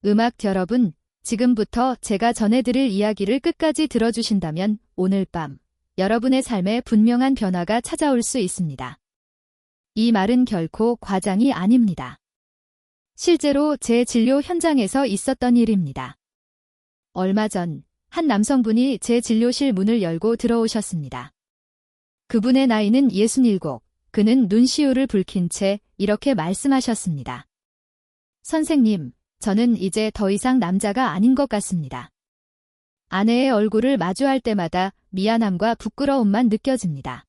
음악 여러분, 지금부터 제가 전해드릴 이야기를 끝까지 들어주신다면 오늘 밤 여러분의 삶에 분명한 변화가 찾아올 수 있습니다. 이 말은 결코 과장이 아닙니다. 실제로 제 진료 현장에서 있었던 일입니다. 얼마 전 한 남성분이 제 진료실 문을 열고 들어오셨습니다. 그분의 나이는 67, 그는 눈시울을 붉힌 채 이렇게 말씀하셨습니다. 선생님, 저는 이제 더 이상 남자가 아닌 것 같습니다. 아내의 얼굴을 마주할 때마다 미안함과 부끄러움만 느껴집니다.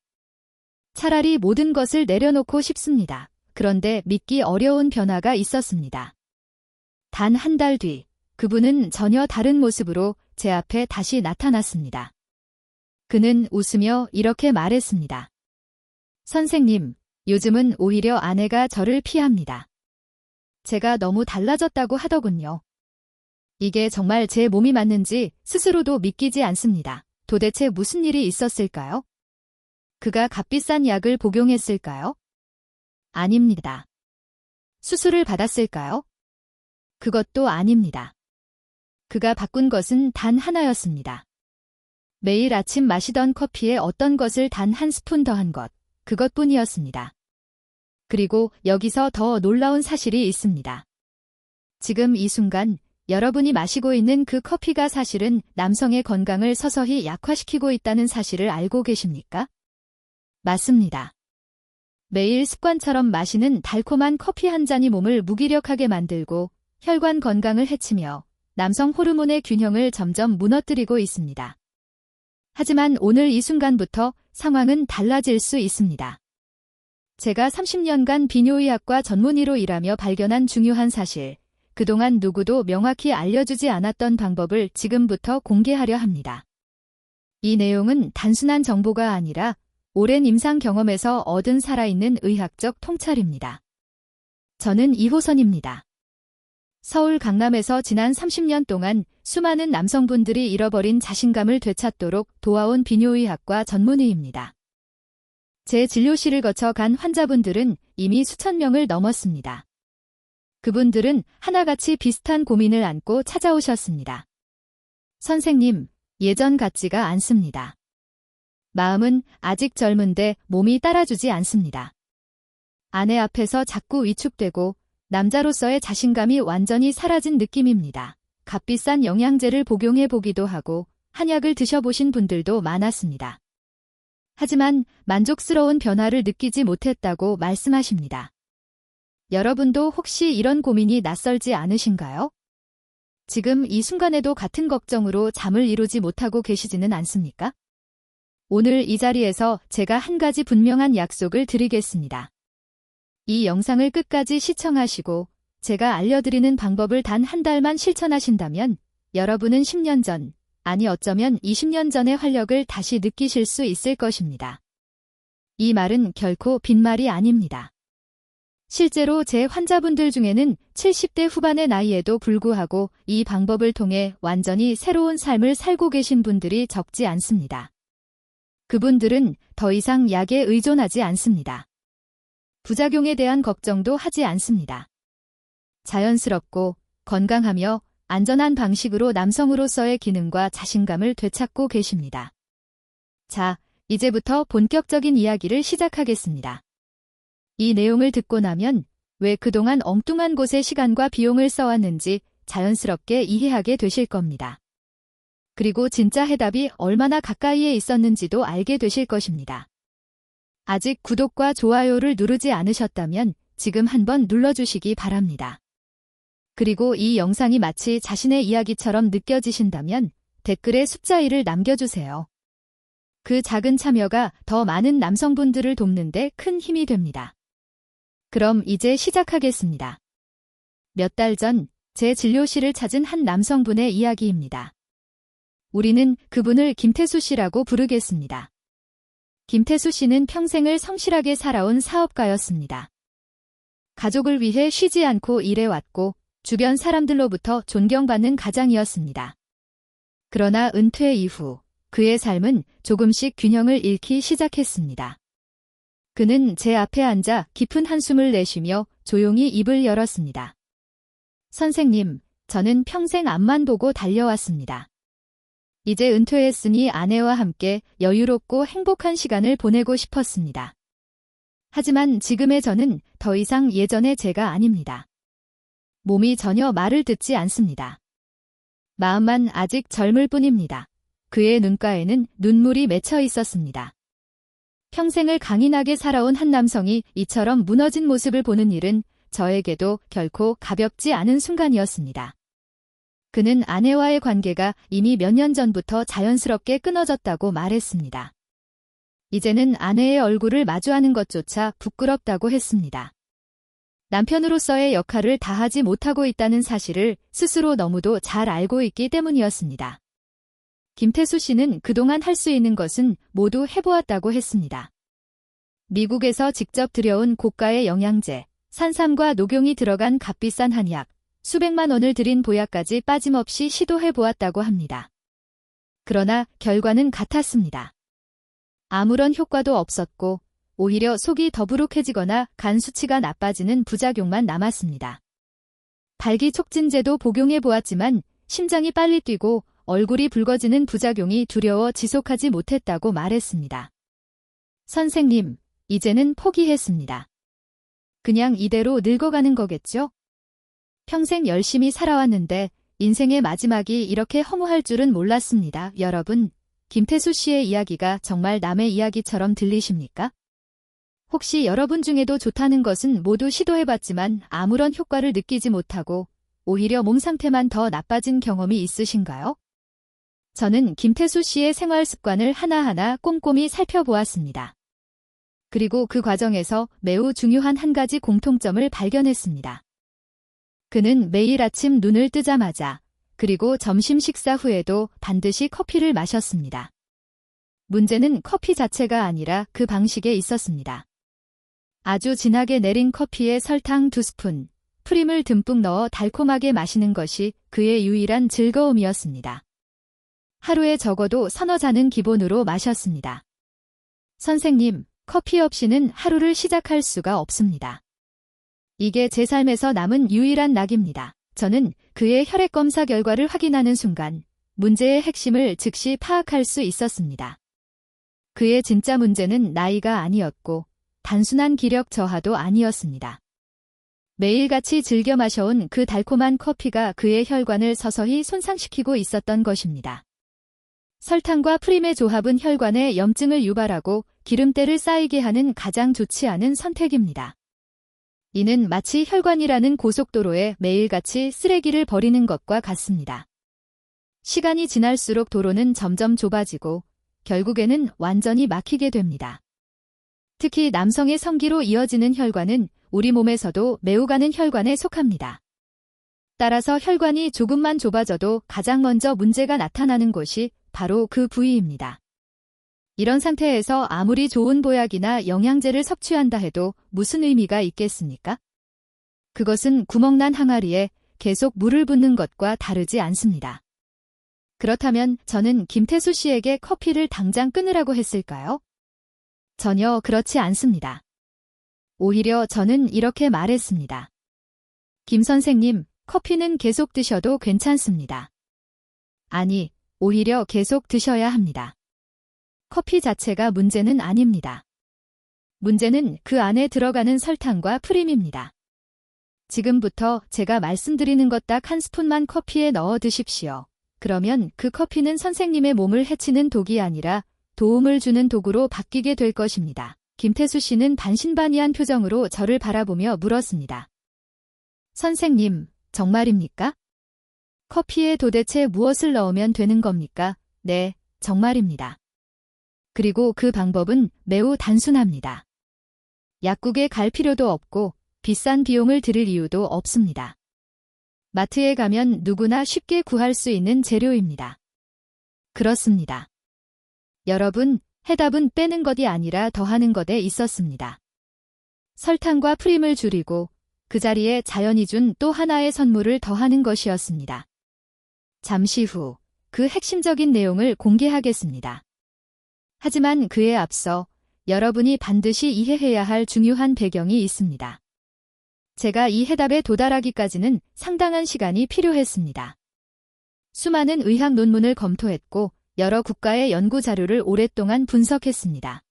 차라리 모든 것을 내려놓고 싶습니다. 그런데 믿기 어려운 변화가 있었습니다. 단 한 달 뒤, 그분은 전혀 다른 모습으로 제 앞에 다시 나타났습니다. 그는 웃으며 이렇게 말했습니다. 선생님, 요즘은 오히려 아내가 저를 피합니다. 제가 너무 달라졌다고 하더군요. 이게 정말 제 몸이 맞는지 스스로도 믿기지 않습니다. 도대체 무슨 일이 있었을까요? 그가 값비싼 약을 복용했을까요? 아닙니다. 수술을 받았을까요? 그것도 아닙니다. 그가 바꾼 것은 단 하나였습니다. 매일 아침 마시던 커피에 어떤 것을 단 한 스푼 더한 것, 그것뿐이었습니다. 그리고 여기서 더 놀라운 사실이 있습니다. 지금 이 순간 여러분이 마시고 있는 그 커피가 사실은 남성의 건강을 서서히 약화시키고 있다는 사실을 알고 계십니까? 맞습니다. 매일 습관처럼 마시는 달콤한 커피 한 잔이 몸을 무기력하게 만들고 혈관 건강을 해치며 남성 호르몬의 균형을 점점 무너뜨리고 있습니다. 하지만 오늘 이 순간부터 상황은 달라질 수 있습니다. 제가 30년간 비뇨의학과 전문의로 일하며 발견한 중요한 사실, 그동안 누구도 명확히 알려주지 않았던 방법을 지금부터 공개하려 합니다. 이 내용은 단순한 정보가 아니라 오랜 임상 경험에서 얻은 살아있는 의학적 통찰입니다. 저는 이호선입니다. 서울 강남에서 지난 30년 동안 수많은 남성분들이 잃어버린 자신감을 되찾도록 도와온 비뇨의학과 전문의입니다. 제 진료실을 거쳐 간 환자분들은 이미 수천 명을 넘었습니다. 그분들은 하나같이 비슷한 고민을 안고 찾아오셨습니다. 선생님, 예전 같지가 않습니다. 마음은 아직 젊은데 몸이 따라주지 않습니다. 아내 앞에서 자꾸 위축되고 남자로서의 자신감이 완전히 사라진 느낌입니다. 값비싼 영양제를 복용해 보기도 하고 한약을 드셔보신 분들도 많았습니다. 하지만 만족스러운 변화를 느끼지 못했다고 말씀하십니다. 여러분도 혹시 이런 고민이 낯설지 않으신가요? 지금 이 순간에도 같은 걱정으로 잠을 이루지 못하고 계시지는 않습니까? 오늘 이 자리에서 제가 한 가지 분명한 약속을 드리겠습니다. 이 영상을 끝까지 시청하시고 제가 알려드리는 방법을 단 한 달만 실천하신다면 여러분은 10년 전, 아니 어쩌면 20년 전의 활력을 다시 느끼실 수 있을 것입니다. 이 말은 결코 빈말이 아닙니다. 실제로 제 환자분들 중에는 70대 후반의 나이에도 불구하고 이 방법을 통해 완전히 새로운 삶을 살고 계신 분들이 적지 않습니다. 그분들은 더 이상 약에 의존하지 않습니다. 부작용에 대한 걱정도 하지 않습니다. 자연스럽고 건강하며 안전한 방식으로 남성으로서의 기능과 자신감을 되찾고 계십니다. 자, 이제부터 본격적인 이야기를 시작하겠습니다. 이 내용을 듣고 나면 왜 그동안 엉뚱한 곳에 시간과 비용을 써왔는지 자연스럽게 이해하게 되실 겁니다. 그리고 진짜 해답이 얼마나 가까이에 있었는지도 알게 되실 것입니다. 아직 구독과 좋아요를 누르지 않으셨다면 지금 한번 눌러주시기 바랍니다. 그리고 이 영상이 마치 자신의 이야기처럼 느껴지신다면 댓글에 숫자 1을 남겨주세요. 그 작은 참여가 더 많은 남성분들을 돕는 데 큰 힘이 됩니다. 그럼 이제 시작하겠습니다. 몇 달 전 제 진료실을 찾은 한 남성분의 이야기입니다. 우리는 그분을 김태수 씨라고 부르겠습니다. 김태수 씨는 평생을 성실하게 살아온 사업가였습니다. 가족을 위해 쉬지 않고 일해왔고 주변 사람들로부터 존경받는 가장이었습니다. 그러나 은퇴 이후 그의 삶은 조금씩 균형을 잃기 시작했습니다. 그는 제 앞에 앉아 깊은 한숨을 내쉬며 조용히 입을 열었습니다. 선생님, 저는 평생 앞만 보고 달려왔습니다. 이제 은퇴했으니 아내와 함께 여유롭고 행복한 시간을 보내고 싶었습니다. 하지만 지금의 저는 더 이상 예전의 제가 아닙니다. 몸이 전혀 말을 듣지 않습니다. 마음만 아직 젊을 뿐입니다. 그의 눈가에는 눈물이 맺혀 있었습니다. 평생을 강인하게 살아온 한 남성이 이처럼 무너진 모습을 보는 일은 저에게도 결코 가볍지 않은 순간이었습니다. 그는 아내와의 관계가 이미 몇 년 전부터 자연스럽게 끊어졌다고 말했습니다. 이제는 아내의 얼굴을 마주하는 것조차 부끄럽다고 했습니다. 남편으로서의 역할을 다하지 못하고 있다는 사실을 스스로 너무도 잘 알고 있기 때문이었습니다. 김태수 씨는 그동안 할 수 있는 것은 모두 해보았다고 했습니다. 미국에서 직접 들여온 고가의 영양제, 산삼과 녹용이 들어간 값비싼 한약, 수백만 원을 들인 보약까지 빠짐없이 시도해보았다고 합니다. 그러나 결과는 같았습니다. 아무런 효과도 없었고 오히려 속이 더부룩해지거나 간 수치가 나빠지는 부작용만 남았습니다. 발기촉진제도 복용해보았지만 심장이 빨리 뛰고 얼굴이 붉어지는 부작용이 두려워 지속하지 못했다고 말했습니다. 선생님, 이제는 포기했습니다. 그냥 이대로 늙어가는 거겠죠? 평생 열심히 살아왔는데 인생의 마지막이 이렇게 허무할 줄은 몰랐습니다. 여러분, 김태수 씨의 이야기가 정말 남의 이야기처럼 들리십니까? 혹시 여러분 중에도 좋다는 것은 모두 시도해봤지만 아무런 효과를 느끼지 못하고 오히려 몸 상태만 더 나빠진 경험이 있으신가요? 저는 김태수 씨의 생활 습관을 하나하나 꼼꼼히 살펴보았습니다. 그리고 그 과정에서 매우 중요한 한 가지 공통점을 발견했습니다. 그는 매일 아침 눈을 뜨자마자 그리고 점심 식사 후에도 반드시 커피를 마셨습니다. 문제는 커피 자체가 아니라 그 방식에 있었습니다. 아주 진하게 내린 커피에 설탕 2스푼, 프림을 듬뿍 넣어 달콤하게 마시는 것이 그의 유일한 즐거움이었습니다. 하루에 적어도 서너 잔은 기본으로 마셨습니다. 선생님, 커피 없이는 하루를 시작할 수가 없습니다. 이게 제 삶에서 남은 유일한 낙입니다. 저는 그의 혈액 검사 결과를 확인하는 순간 문제의 핵심을 즉시 파악할 수 있었습니다. 그의 진짜 문제는 나이가 아니었고 단순한 기력 저하도 아니었습니다. 매일같이 즐겨 마셔온 그 달콤한 커피가 그의 혈관을 서서히 손상시키고 있었던 것입니다. 설탕과 프림의 조합은 혈관에 염증을 유발하고 기름때를 쌓이게 하는 가장 좋지 않은 선택입니다. 이는 마치 혈관이라는 고속도로에 매일같이 쓰레기를 버리는 것과 같습니다. 시간이 지날수록 도로는 점점 좁아지고 결국에는 완전히 막히게 됩니다. 특히 남성의 성기로 이어지는 혈관은 우리 몸에서도 매우 가는 혈관에 속합니다. 따라서 혈관이 조금만 좁아져도 가장 먼저 문제가 나타나는 곳이 바로 그 부위입니다. 이런 상태에서 아무리 좋은 보약이나 영양제를 섭취한다 해도 무슨 의미가 있겠습니까? 그것은 구멍난 항아리에 계속 물을 붓는 것과 다르지 않습니다. 그렇다면 저는 김태수 씨에게 커피를 당장 끊으라고 했을까요? 전혀 그렇지 않습니다. 오히려 저는 이렇게 말했습니다. 김 선생님, 커피는 계속 드셔도 괜찮습니다. 아니, 오히려 계속 드셔야 합니다. 커피 자체가 문제는 아닙니다. 문제는 그 안에 들어가는 설탕과 프림입니다. 지금부터 제가 말씀드리는 것 딱 한 스푼만 커피에 넣어 드십시오. 그러면 그 커피는 선생님의 몸을 해치는 독이 아니라 도움을 주는 도구로 바뀌게 될 것입니다. 김태수 씨는 반신반의한 표정으로 저를 바라보며 물었습니다. 선생님, 정말입니까? 커피에 도대체 무엇을 넣으면 되는 겁니까? 네, 정말입니다. 그리고 그 방법은 매우 단순합니다. 약국에 갈 필요도 없고 비싼 비용을 들일 이유도 없습니다. 마트에 가면 누구나 쉽게 구할 수 있는 재료입니다. 그렇습니다. 여러분, 해답은 빼는 것이 아니라 더하는 것에 있었습니다. 설탕과 프림을 줄이고 그 자리에 자연이 준 또 하나의 선물을 더하는 것이었습니다. 잠시 후 그 핵심적인 내용을 공개하겠습니다. 하지만 그에 앞서 여러분이 반드시 이해해야 할 중요한 배경이 있습니다. 제가 이 해답에 도달하기까지는 상당한 시간이 필요했습니다. 수많은 의학 논문을 검토했고 여러 국가의 연구 자료를 오랫동안 분석했습니다.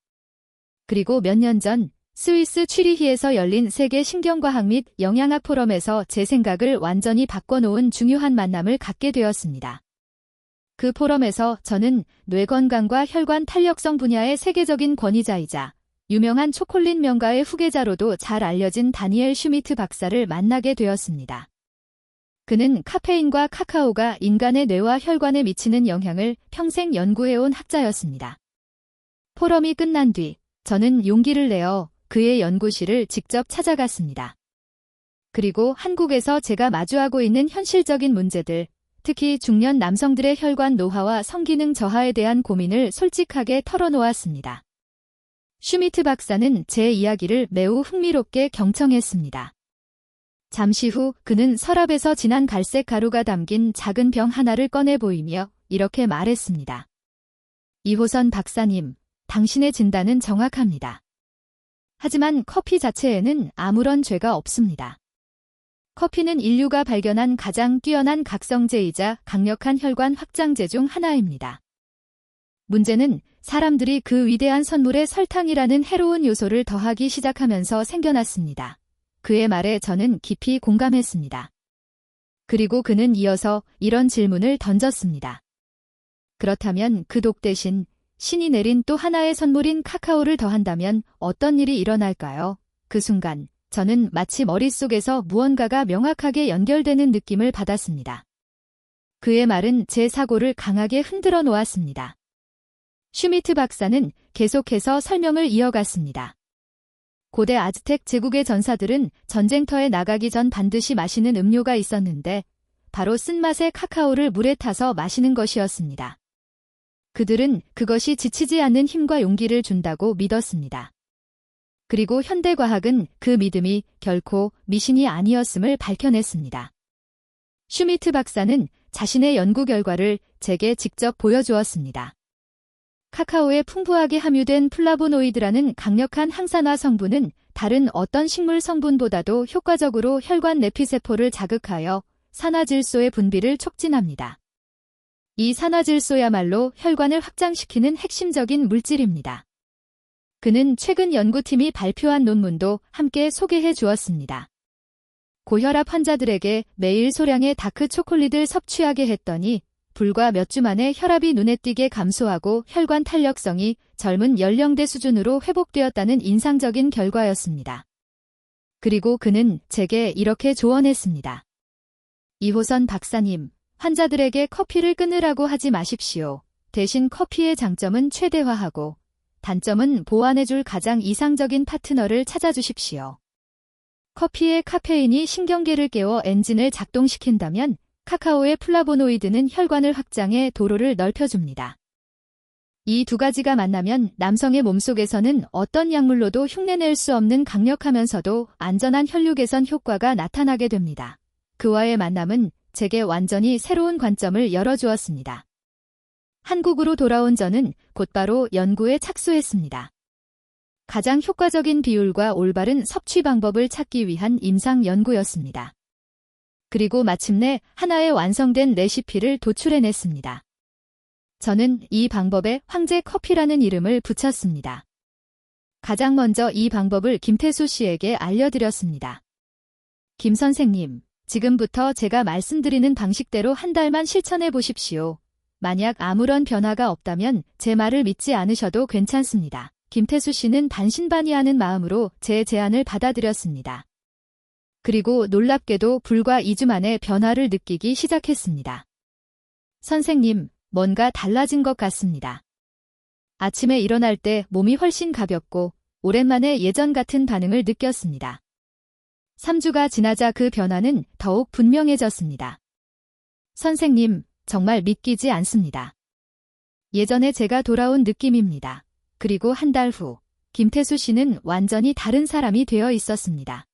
그리고 몇 년 전 스위스 취리히에서 열린 세계 신경과학 및 영양학 포럼에서 제 생각을 완전히 바꿔놓은 중요한 만남을 갖게 되었습니다. 그 포럼에서 저는 뇌건강과 혈관 탄력성 분야의 세계적인 권위자이자 유명한 초콜릿 명가의 후계자로도 잘 알려진 다니엘 슈미트 박사를 만나게 되었습니다. 그는 카페인과 카카오가 인간의 뇌와 혈관에 미치는 영향을 평생 연구해온 학자였습니다. 포럼이 끝난 뒤 저는 용기를 내어 그의 연구실을 직접 찾아갔습니다. 그리고 한국에서 제가 마주하고 있는 현실적인 문제들, 특히 중년 남성들의 혈관 노화와 성기능 저하에 대한 고민을 솔직하게 털어놓았습니다. 슈미트 박사는 제 이야기를 매우 흥미롭게 경청했습니다. 잠시 후 그는 서랍에서 진한 갈색 가루가 담긴 작은 병 하나를 꺼내 보이며 이렇게 말했습니다. 이호선 박사님, 당신의 진단은 정확합니다. 하지만 커피 자체에는 아무런 죄가 없습니다. 커피는 인류가 발견한 가장 뛰어난 각성제이자 강력한 혈관 확장제 중 하나입니다. 문제는 사람들이 그 위대한 선물에 설탕이라는 해로운 요소를 더하기 시작하면서 생겨났습니다. 그의 말에 저는 깊이 공감했습니다. 그리고 그는 이어서 이런 질문을 던졌습니다. 그렇다면 그 독 대신 신이 내린 또 하나의 선물인 카카오를 더한다면 어떤 일이 일어날까요? 그 순간 저는 마치 머릿속에서 무언가가 명확하게 연결되는 느낌을 받았습니다. 그의 말은 제 사고를 강하게 흔들어 놓았습니다. 슈미트 박사는 계속해서 설명을 이어갔습니다. 고대 아즈텍 제국의 전사들은 전쟁터에 나가기 전 반드시 마시는 음료가 있었는데 바로 쓴맛의 카카오를 물에 타서 마시는 것이었습니다. 그들은 그것이 지치지 않는 힘과 용기를 준다고 믿었습니다. 그리고 현대과학은 그 믿음이 결코 미신이 아니었음을 밝혀냈습니다. 슈미트 박사는 자신의 연구 결과를 제게 직접 보여주었습니다. 카카오에 풍부하게 함유된 플라보노이드라는 강력한 항산화 성분은 다른 어떤 식물 성분보다도 효과적으로 혈관 내피세포를 자극하여 산화질소의 분비를 촉진합니다. 이 산화질소야말로 혈관을 확장시키는 핵심적인 물질입니다. 그는 최근 연구팀이 발표한 논문도 함께 소개해 주었습니다. 고혈압 환자들에게 매일 소량의 다크 초콜릿을 섭취하게 했더니 불과 몇 주 만에 혈압이 눈에 띄게 감소하고 혈관 탄력성이 젊은 연령대 수준으로 회복되었다는 인상적인 결과였습니다. 그리고 그는 제게 이렇게 조언했습니다. 이호선 박사님, 환자들에게 커피를 끊으라고 하지 마십시오. 대신 커피의 장점은 최대화하고 단점은 보완해줄 가장 이상적인 파트너를 찾아주십시오. 커피의 카페인이 신경계를 깨워 엔진을 작동시킨다면 카카오의 플라보노이드는 혈관을 확장해 도로를 넓혀줍니다. 이 두 가지가 만나면 남성의 몸속에서는 어떤 약물로도 흉내낼 수 없는 강력하면서도 안전한 혈류 개선 효과가 나타나게 됩니다. 그와의 만남은 제게 완전히 새로운 관점을 열어주었습니다. 한국으로 돌아온 저는 곧바로 연구에 착수했습니다. 가장 효과적인 비율과 올바른 섭취 방법을 찾기 위한 임상 연구였습니다. 그리고 마침내 하나의 완성된 레시피를 도출해냈습니다. 저는 이 방법에 황제 커피라는 이름을 붙였습니다. 가장 먼저 이 방법을 김태수 씨에게 알려드렸습니다. 김 선생님, 지금부터 제가 말씀드리는 방식대로 한 달만 실천해 보십시오. 만약 아무런 변화가 없다면 제 말을 믿지 않으셔도 괜찮습니다. 김태수 씨는 반신반의하는 마음으로 제 제안을 받아들였습니다. 그리고 놀랍게도 불과 2주 만에 변화를 느끼기 시작했습니다. 선생님, 뭔가 달라진 것 같습니다. 아침에 일어날 때 몸이 훨씬 가볍고 오랜만에 예전 같은 반응을 느꼈습니다. 3주가 지나자 그 변화는 더욱 분명해졌습니다. 선생님, 정말 믿기지 않습니다. 예전에 제가 돌아온 느낌입니다. 그리고 한 달 후, 김태수 씨는 완전히 다른 사람이 되어 있었습니다.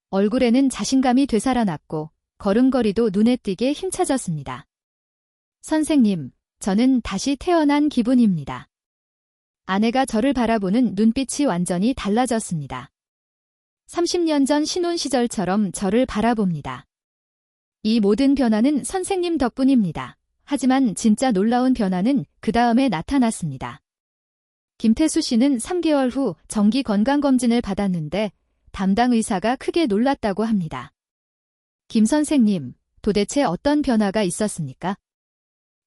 얼굴에는 자신감이 되살아났고 걸음걸이도 눈에 띄게 힘차졌습니다. 선생님, 저는 다시 태어난 기분입니다. 아내가 저를 바라보는 눈빛이 완전히 달라졌습니다. 30년 전 신혼 시절처럼 저를 바라봅니다. 이 모든 변화는 선생님 덕분입니다. 하지만 진짜 놀라운 변화는 그 다음에 나타났습니다. 김태수 씨는 3개월 후 정기 건강검진을 받았는데 담당 의사가 크게 놀랐다고 합니다. 김 선생님, 도대체 어떤 변화가 있었습니까?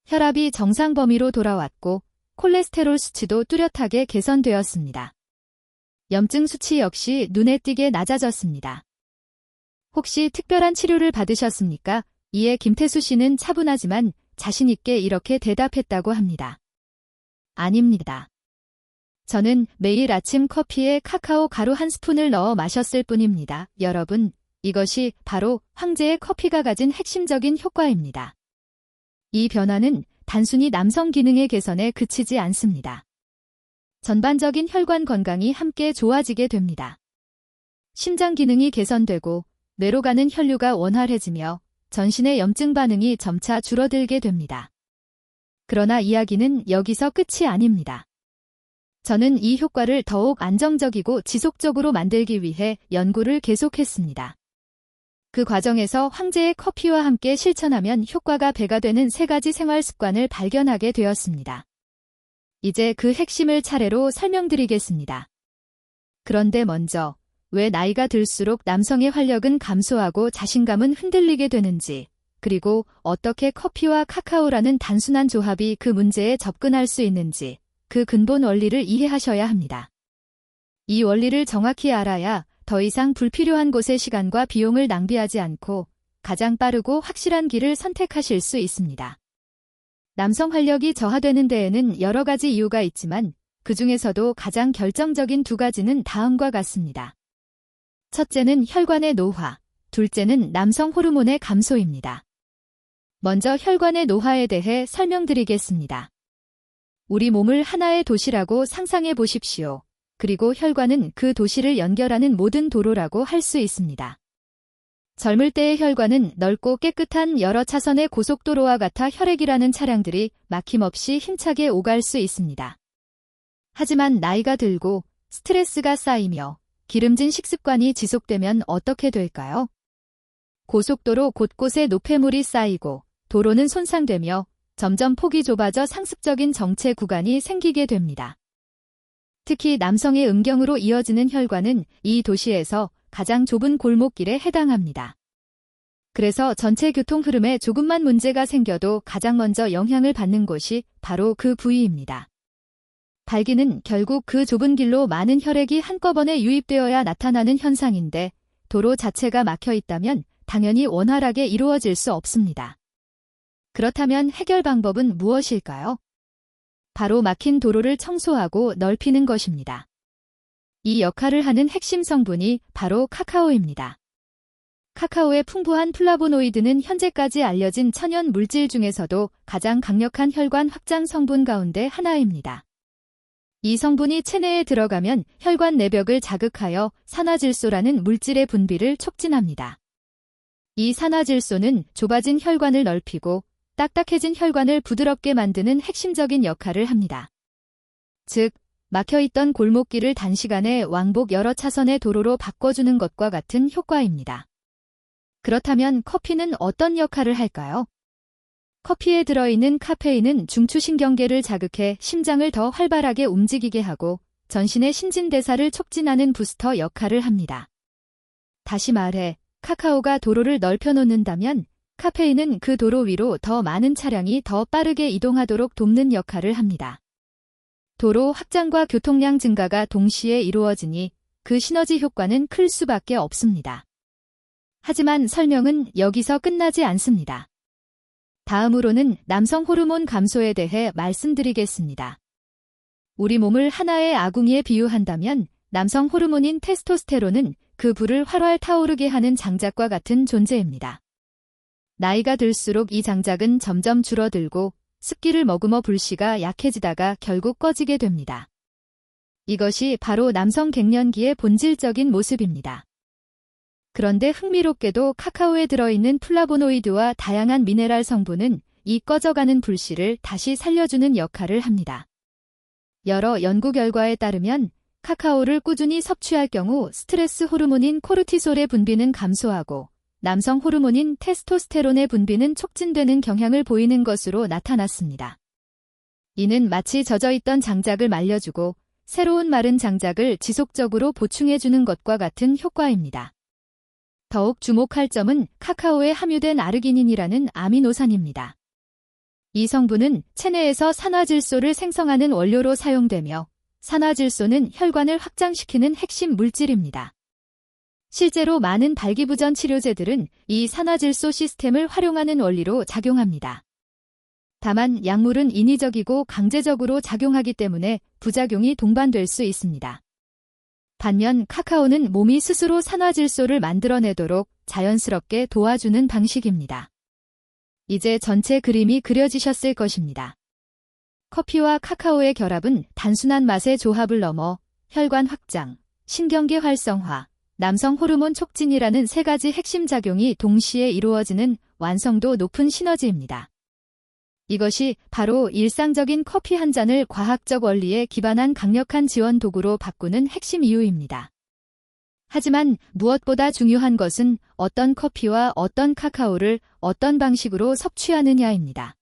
혈압이 정상 범위로 돌아왔고 콜레스테롤 수치도 뚜렷하게 개선되었습니다. 염증 수치 역시 눈에 띄게 낮아졌습니다. 혹시 특별한 치료를 받으셨습니까? 이에 김태수 씨는 차분하지만 자신 있게 이렇게 대답했다고 합니다. 아닙니다. 저는 매일 아침 커피에 카카오 가루 한 스푼을 넣어 마셨을 뿐입니다. 여러분, 이것이 바로 황제의 커피가 가진 핵심적인 효과입니다. 이 변화는 단순히 남성 기능의 개선에 그치지 않습니다. 전반적인 혈관 건강이 함께 좋아지게 됩니다. 심장 기능이 개선되고 뇌로 가는 혈류가 원활해지며 전신의 염증 반응이 점차 줄어들게 됩니다. 그러나 이야기는 여기서 끝이 아닙니다. 저는 이 효과를 더욱 안정적이고 지속적으로 만들기 위해 연구를 계속했습니다. 그 과정에서 황제의 커피와 함께 실천하면 효과가 배가 되는 3가지 생활 습관을 발견하게 되었습니다. 이제 그 핵심을 차례로 설명드리겠습니다. 그런데 먼저 왜 나이가 들수록 남성의 활력은 감소하고 자신감은 흔들리게 되는지, 그리고 어떻게 커피와 카카오라는 단순한 조합이 그 문제에 접근할 수 있는지, 그 근본 원리를 이해하셔야 합니다. 이 원리를 정확히 알아야 더 이상 불필요한 곳에 시간과 비용을 낭비하지 않고 가장 빠르고 확실한 길을 선택하실 수 있습니다. 남성 활력이 저하되는 데에는 여러 가지 이유가 있지만 그 중에서도 가장 결정적인 2가지는 다음과 같습니다. 첫째는 혈관의 노화, 둘째는 남성 호르몬의 감소입니다. 먼저 혈관의 노화에 대해 설명드리겠습니다. 우리 몸을 하나의 도시라고 상상해 보십시오. 그리고 혈관은 그 도시를 연결하는 모든 도로라고 할 수 있습니다. 젊을 때의 혈관은 넓고 깨끗한 여러 차선의 고속도로와 같아 혈액이라는 차량들이 막힘없이 힘차게 오갈 수 있습니다. 하지만 나이가 들고 스트레스가 쌓이며 기름진 식습관이 지속되면 어떻게 될까요? 고속도로 곳곳에 노폐물이 쌓이고 도로는 손상되며 점점 폭이 좁아져 상습적인 정체 구간이 생기게 됩니다. 특히 남성의 음경으로 이어지는 혈관은 이 도시에서 가장 좁은 골목길에 해당합니다. 그래서 전체 교통 흐름에 조금만 문제가 생겨도 가장 먼저 영향을 받는 곳이 바로 그 부위입니다. 발기는 결국 그 좁은 길로 많은 혈액이 한꺼번에 유입되어야 나타나는 현상인데 도로 자체가 막혀 있다면 당연히 원활하게 이루어질 수 없습니다. 그렇다면 해결 방법은 무엇일까요? 바로 막힌 도로를 청소하고 넓히는 것입니다. 이 역할을 하는 핵심 성분이 바로 카카오입니다. 카카오의 풍부한 플라보노이드는 현재까지 알려진 천연 물질 중에서도 가장 강력한 혈관 확장 성분 가운데 하나입니다. 이 성분이 체내에 들어가면 혈관 내벽을 자극하여 산화질소라는 물질의 분비를 촉진합니다. 이 산화질소는 좁아진 혈관을 넓히고 딱딱해진 혈관을 부드럽게 만드는 핵심적인 역할을 합니다. 즉, 막혀있던 골목길을 단시간에 왕복 여러 차선의 도로로 바꿔주는 것과 같은 효과입니다. 그렇다면 커피는 어떤 역할을 할까요? 커피에 들어있는 카페인은 중추신경계를 자극해 심장을 더 활발하게 움직이게 하고 전신의 신진대사를 촉진하는 부스터 역할을 합니다. 다시 말해, 카카오가 도로를 넓혀놓는다면 카페인은 그 도로 위로 더 많은 차량이 더 빠르게 이동하도록 돕는 역할을 합니다. 도로 확장과 교통량 증가가 동시에 이루어지니 그 시너지 효과는 클 수밖에 없습니다. 하지만 설명은 여기서 끝나지 않습니다. 다음으로는 남성 호르몬 감소에 대해 말씀드리겠습니다. 우리 몸을 하나의 아궁이에 비유한다면 남성 호르몬인 테스토스테론은 그 불을 활활 타오르게 하는 장작과 같은 존재입니다. 나이가 들수록 이 장작은 점점 줄어들고 습기를 머금어 불씨가 약해지다가 결국 꺼지게 됩니다. 이것이 바로 남성 갱년기의 본질적인 모습입니다. 그런데 흥미롭게도 카카오에 들어있는 플라보노이드와 다양한 미네랄 성분은 이 꺼져가는 불씨를 다시 살려주는 역할을 합니다. 여러 연구 결과에 따르면 카카오를 꾸준히 섭취할 경우 스트레스 호르몬인 코르티솔의 분비는 감소하고 남성 호르몬인 테스토스테론의 분비는 촉진되는 경향을 보이는 것으로 나타났습니다. 이는 마치 젖어있던 장작을 말려주고 새로운 마른 장작을 지속적으로 보충해주는 것과 같은 효과입니다. 더욱 주목할 점은 카카오에 함유된 아르기닌이라는 아미노산입니다. 이 성분은 체내에서 산화질소를 생성하는 원료로 사용되며 산화질소는 혈관을 확장시키는 핵심 물질입니다. 실제로 많은 발기부전 치료제들은 이 산화질소 시스템을 활용하는 원리로 작용합니다. 다만 약물은 인위적이고 강제적으로 작용하기 때문에 부작용이 동반될 수 있습니다. 반면 카카오는 몸이 스스로 산화질소를 만들어내도록 자연스럽게 도와주는 방식입니다. 이제 전체 그림이 그려지셨을 것입니다. 커피와 카카오의 결합은 단순한 맛의 조합을 넘어 혈관 확장, 신경계 활성화, 남성 호르몬 촉진이라는 세 가지 핵심 작용이 동시에 이루어지는 완성도 높은 시너지입니다. 이것이 바로 일상적인 커피 한 잔을 과학적 원리에 기반한 강력한 지원 도구로 바꾸는 핵심 이유입니다. 하지만 무엇보다 중요한 것은 어떤 커피와 어떤 카카오를 어떤 방식으로 섭취하느냐입니다.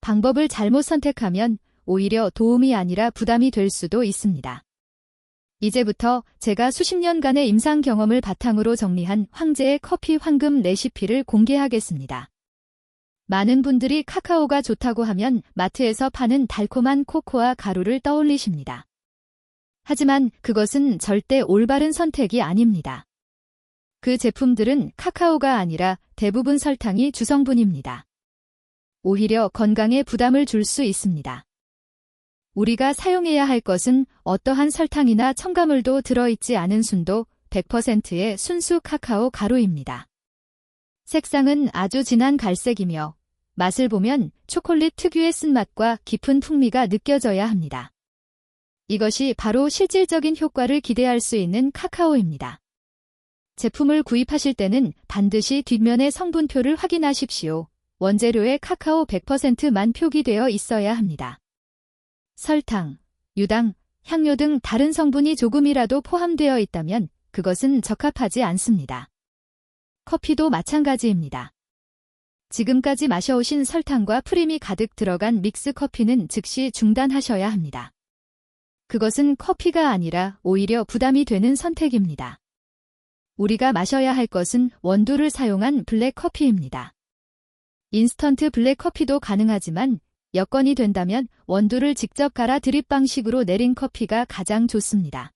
방법을 잘못 선택하면 오히려 도움이 아니라 부담이 될 수도 있습니다. 이제부터 제가 수십 년간의 임상 경험을 바탕으로 정리한 황제의 커피 황금 레시피를 공개하겠습니다. 많은 분들이 카카오가 좋다고 하면 마트에서 파는 달콤한 코코아 가루를 떠올리십니다. 하지만 그것은 절대 올바른 선택이 아닙니다. 그 제품들은 카카오가 아니라 대부분 설탕이 주성분입니다. 오히려 건강에 부담을 줄 수 있습니다. 우리가 사용해야 할 것은 어떠한 설탕이나 첨가물도 들어있지 않은 순도 100%의 순수 카카오 가루입니다. 색상은 아주 진한 갈색이며 맛을 보면 초콜릿 특유의 쓴맛과 깊은 풍미가 느껴져야 합니다. 이것이 바로 실질적인 효과를 기대할 수 있는 카카오입니다. 제품을 구입하실 때는 반드시 뒷면의 성분표를 확인하십시오. 원재료에 카카오 100%만 표기되어 있어야 합니다. 설탕, 유당, 향료 등 다른 성분이 조금이라도 포함되어 있다면 그것은 적합하지 않습니다. 커피도 마찬가지입니다. 지금까지 마셔오신 설탕과 프림이 가득 들어간 믹스 커피는 즉시 중단하셔야 합니다. 그것은 커피가 아니라 오히려 부담이 되는 선택입니다. 우리가 마셔야 할 것은 원두를 사용한 블랙 커피입니다. 인스턴트 블랙 커피도 가능하지만 여건이 된다면 원두를 직접 갈아 드립 방식으로 내린 커피가 가장 좋습니다.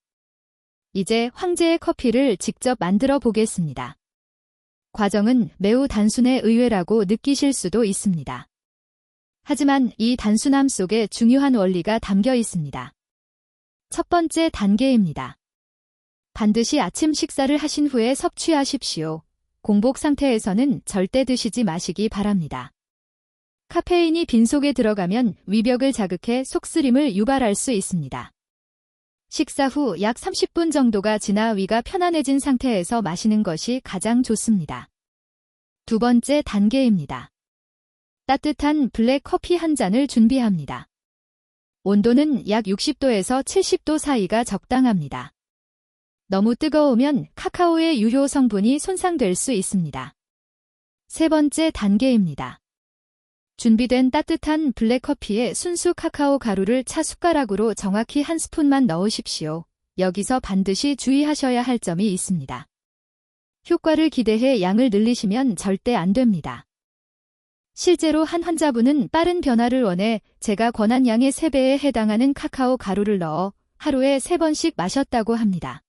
이제 황제의 커피를 직접 만들어 보겠습니다. 과정은 매우 단순해 의외라고 느끼실 수도 있습니다. 하지만 이 단순함 속에 중요한 원리가 담겨 있습니다. 첫 번째 단계입니다. 반드시 아침 식사를 하신 후에 섭취하십시오. 공복 상태에서는 절대 드시지 마시기 바랍니다. 카페인이 빈속에 들어가면 위벽을 자극해 속쓰림을 유발할 수 있습니다. 식사 후 약 30분 정도가 지나 위가 편안해진 상태에서 마시는 것이 가장 좋습니다. 두 번째 단계입니다. 따뜻한 블랙 커피 한 잔을 준비합니다. 온도는 약 60도에서 70도 사이가 적당합니다. 너무 뜨거우면 카카오의 유효 성분이 손상될 수 있습니다. 세 번째 단계입니다. 준비된 따뜻한 블랙커피에 순수 카카오 가루를 차 숟가락으로 정확히 한 스푼만 넣으십시오. 여기서 반드시 주의하셔야 할 점이 있습니다. 효과를 기대해 양을 늘리시면 절대 안 됩니다. 실제로 한 환자분은 빠른 변화를 원해 제가 권한 양의 3배에 해당하는 카카오 가루를 넣어 하루에 3번씩 마셨다고 합니다.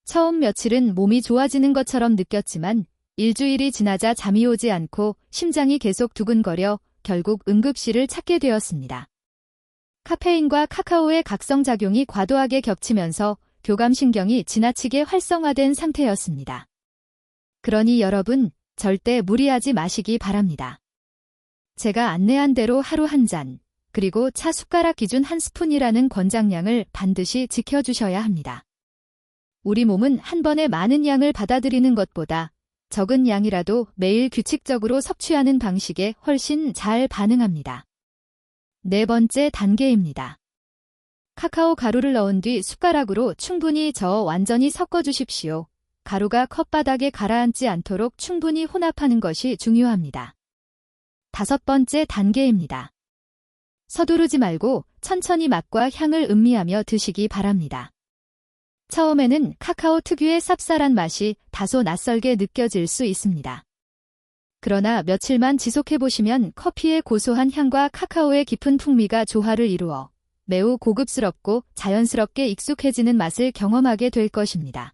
처음 며칠은 몸이 좋아지는 것처럼 느꼈지만 일주일이 지나자 잠이 오지 않고 심장이 계속 두근거려 결국 응급실을 찾게 되었습니다. 카페인과 카카오의 각성작용이 과도하게 겹치면서 교감신경이 지나치게 활성화된 상태였습니다. 그러니 여러분, 절대 무리하지 마시기 바랍니다. 제가 안내한 대로 하루 한 잔, 그리고 차 숟가락 기준 한 스푼이라는 권장량을 반드시 지켜주셔야 합니다. 우리 몸은 한 번에 많은 양을 받아들이는 것보다 적은 양이라도 매일 규칙적으로 섭취하는 방식에 훨씬 잘 반응합니다. 네 번째 단계입니다. 카카오 가루를 넣은 뒤 숟가락으로 충분히 저어 완전히 섞어주십시오. 가루가 컵바닥에 가라앉지 않도록 충분히 혼합하는 것이 중요합니다. 5번째 단계입니다. 서두르지 말고 천천히 맛과 향을 음미하며 드시기 바랍니다. 처음에는 카카오 특유의 쌉쌀한 맛이 다소 낯설게 느껴질 수 있습니다. 그러나 며칠만 지속해보시면 커피의 고소한 향과 카카오의 깊은 풍미가 조화를 이루어 매우 고급스럽고 자연스럽게 익숙해지는 맛을 경험하게 될 것입니다.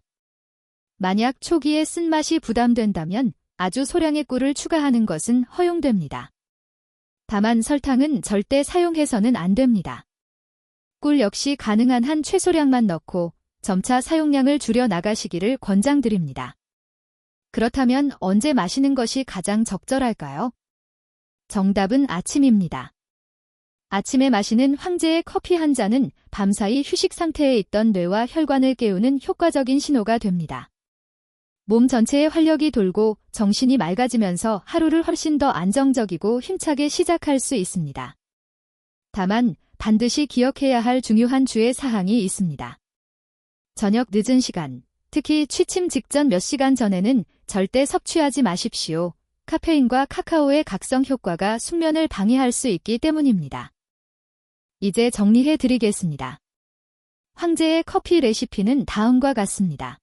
만약 초기에 쓴맛이 부담된다면 아주 소량의 꿀을 추가하는 것은 허용됩니다. 다만 설탕은 절대 사용해서는 안 됩니다. 꿀 역시 가능한 한 최소량만 넣고 점차 사용량을 줄여 나가시기를 권장드립니다. 그렇다면 언제 마시는 것이 가장 적절할까요? 정답은 아침입니다. 아침에 마시는 황제의 커피 한 잔은 밤사이 휴식 상태에 있던 뇌와 혈관을 깨우는 효과적인 신호가 됩니다. 몸 전체에 활력이 돌고 정신이 맑아지면서 하루를 훨씬 더 안정적이고 힘차게 시작할 수 있습니다. 다만 반드시 기억해야 할 중요한 주의 사항이 있습니다. 저녁 늦은 시간, 특히 취침 직전 몇 시간 전에는 절대 섭취하지 마십시오. 카페인과 카카오의 각성 효과가 숙면을 방해할 수 있기 때문입니다. 이제 정리해 드리겠습니다. 황제의 커피 레시피는 다음과 같습니다.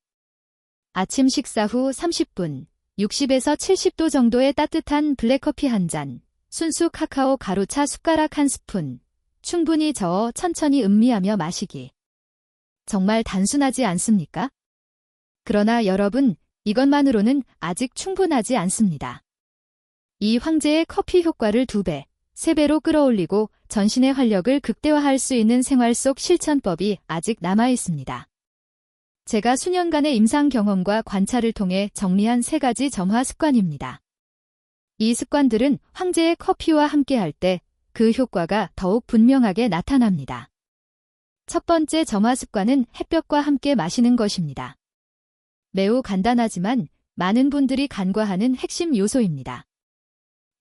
아침 식사 후 30분, 60에서 70도 정도의 따뜻한 블랙커피 한 잔, 순수 카카오 가루차 숟가락 한 스푼, 충분히 저어 천천히 음미하며 마시기. 정말 단순하지 않습니까? 그러나 여러분, 이것만으로는 아직 충분하지 않습니다. 이 황제의 커피 효과를 2배, 3배로 끌어올리고 전신의 활력을 극대화할 수 있는 생활 속 실천법이 아직 남아 있습니다. 제가 수년간의 임상 경험과 관찰을 통해 정리한 3가지 점화 습관입니다. 이 습관들은 황제의 커피와 함께할 때 그 효과가 더욱 분명하게 나타납니다. 첫 번째 점화 습관은 햇볕과 함께 마시는 것입니다. 매우 간단하지만 많은 분들이 간과하는 핵심 요소입니다.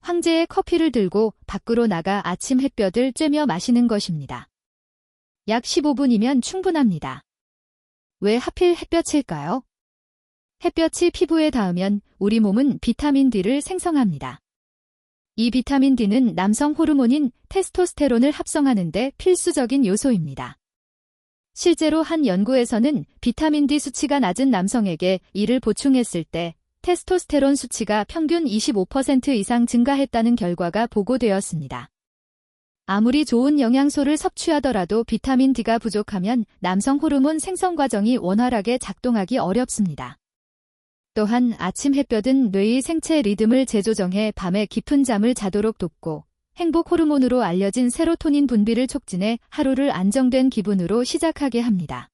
황제의 커피를 들고 밖으로 나가 아침 햇볕을 쬐며 마시는 것입니다. 약 15분이면 충분합니다. 왜 하필 햇볕일까요? 햇볕이 피부에 닿으면 우리 몸은 비타민 D를 생성합니다. 이 비타민 D는 남성 호르몬인 테스토스테론을 합성하는 데 필수적인 요소입니다. 실제로 한 연구에서는 비타민 D 수치가 낮은 남성에게 이를 보충했을 때 테스토스테론 수치가 평균 25% 이상 증가했다는 결과가 보고되었습니다. 아무리 좋은 영양소를 섭취하더라도 비타민 D가 부족하면 남성 호르몬 생성 과정이 원활하게 작동하기 어렵습니다. 또한 아침 햇볕은 뇌의 생체 리듬을 재조정해 밤에 깊은 잠을 자도록 돕고 행복 호르몬으로 알려진 세로토닌 분비를 촉진해 하루를 안정된 기분으로 시작하게 합니다.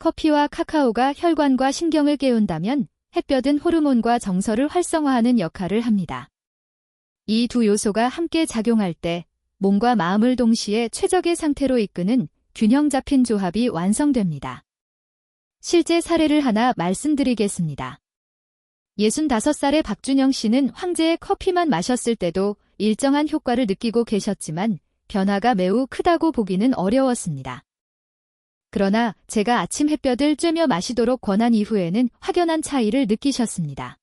커피와 카카오가 혈관과 신경을 깨운다면 햇볕은 호르몬과 정서를 활성화하는 역할을 합니다. 이 두 요소가 함께 작용할 때 몸과 마음을 동시에 최적의 상태로 이끄는 균형 잡힌 조합이 완성됩니다. 실제 사례를 하나 말씀드리겠습니다. 65살의 박준영 씨는 황제의 커피만 마셨을 때도 일정한 효과를 느끼고 계셨지만 변화가 매우 크다고 보기는 어려웠습니다. 그러나 제가 아침 햇볕을 쬐며 마시도록 권한 이후에는 확연한 차이를 느끼셨습니다.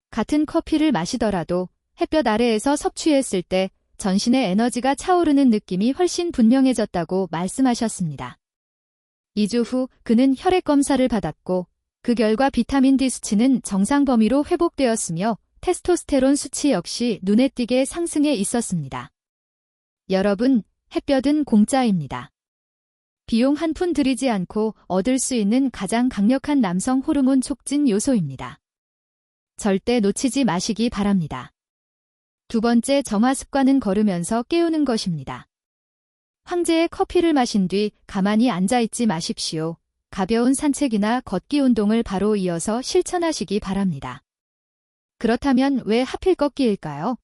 같은 커피를 마시더라도 햇볕 아래에서 섭취했을 때 전신의 에너지가 차오르는 느낌이 훨씬 분명해졌다고 말씀하셨습니다. 2주 후 그는 혈액 검사를 받았고 그 결과 비타민 D 수치는 정상 범위로 회복되었으며 테스토스테론 수치 역시 눈에 띄게 상승해 있었습니다. 여러분, 햇볕은 공짜입니다. 비용 한 푼 들이지 않고 얻을 수 있는 가장 강력한 남성 호르몬 촉진 요소입니다. 절대 놓치지 마시기 바랍니다. 2번째 점화 습관은 걸으면서 깨우는 것입니다. 황제의 커피를 마신 뒤 가만히 앉아있지 마십시오. 가벼운 산책이나 걷기 운동을 바로 이어서 실천하시기 바랍니다. 그렇다면 왜 하필 걷기일까요?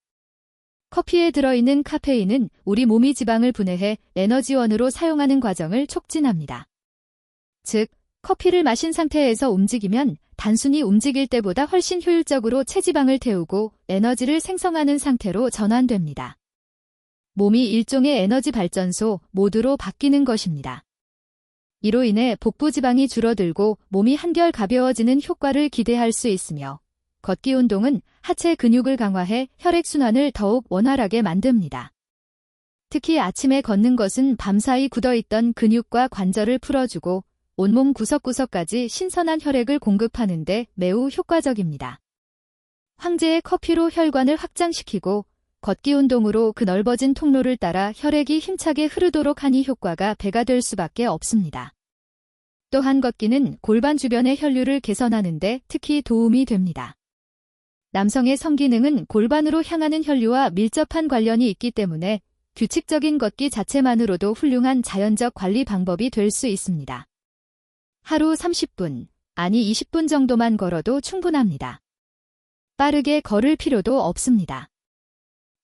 커피에 들어있는 카페인은 우리 몸이 지방을 분해해 에너지원으로 사용하는 과정을 촉진합니다. 즉, 커피를 마신 상태에서 움직이면 단순히 움직일 때보다 훨씬 효율적으로 체지방을 태우고 에너지를 생성하는 상태로 전환됩니다. 몸이 일종의 에너지 발전소 모드로 바뀌는 것입니다. 이로 인해 복부 지방이 줄어들고 몸이 한결 가벼워지는 효과를 기대할 수 있으며 걷기 운동은 하체 근육을 강화해 혈액순환을 더욱 원활하게 만듭니다. 특히 아침에 걷는 것은 밤사이 굳어있던 근육과 관절을 풀어주고 온몸 구석구석까지 신선한 혈액을 공급하는 데 매우 효과적입니다. 황제의 커피로 혈관을 확장시키고 걷기 운동으로 그 넓어진 통로를 따라 혈액이 힘차게 흐르도록 하니 효과가 배가 될 수밖에 없습니다. 또한 걷기는 골반 주변의 혈류를 개선하는 데 특히 도움이 됩니다. 남성의 성기능은 골반으로 향하는 혈류와 밀접한 관련이 있기 때문에 규칙적인 걷기 자체만으로도 훌륭한 자연적 관리 방법이 될 수 있습니다. 하루 30분, 아니 20분 정도만 걸어도 충분합니다. 빠르게 걸을 필요도 없습니다.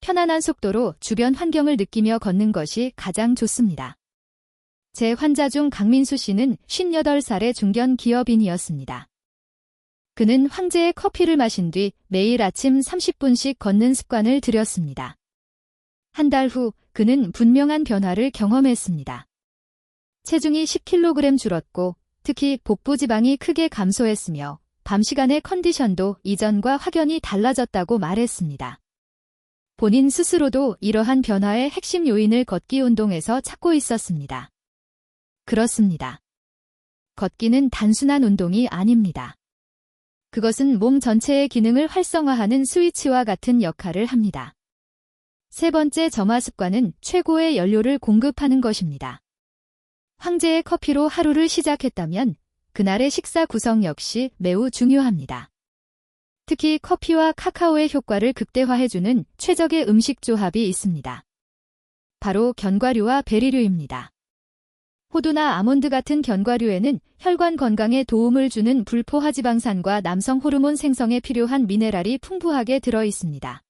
편안한 속도로 주변 환경을 느끼며 걷는 것이 가장 좋습니다. 제 환자 중 강민수 씨는 58살의 중견 기업인이었습니다. 그는 황제의 커피를 마신 뒤 매일 아침 30분씩 걷는 습관을 들였습니다. 한 달 후 그는 분명한 변화를 경험했습니다. 체중이 10kg 줄었고 특히 복부 지방이 크게 감소했으며 밤 시간의 컨디션도 이전과 확연히 달라졌다고 말했습니다. 본인 스스로도 이러한 변화의 핵심 요인을 걷기 운동에서 찾고 있었습니다. 그렇습니다. 걷기는 단순한 운동이 아닙니다. 그것은 몸 전체의 기능을 활성화하는 스위치와 같은 역할을 합니다. 세 번째 점화 습관은 최고의 연료를 공급하는 것입니다. 황제의 커피로 하루를 시작했다면 그날의 식사 구성 역시 매우 중요합니다. 특히 커피와 카카오의 효과를 극대화해주는 최적의 음식 조합이 있습니다. 바로 견과류와 베리류입니다. 호두나 아몬드 같은 견과류에는 혈관 건강에 도움을 주는 불포화지방산과 남성 호르몬 생성에 필요한 미네랄이 풍부하게 들어 있습니다.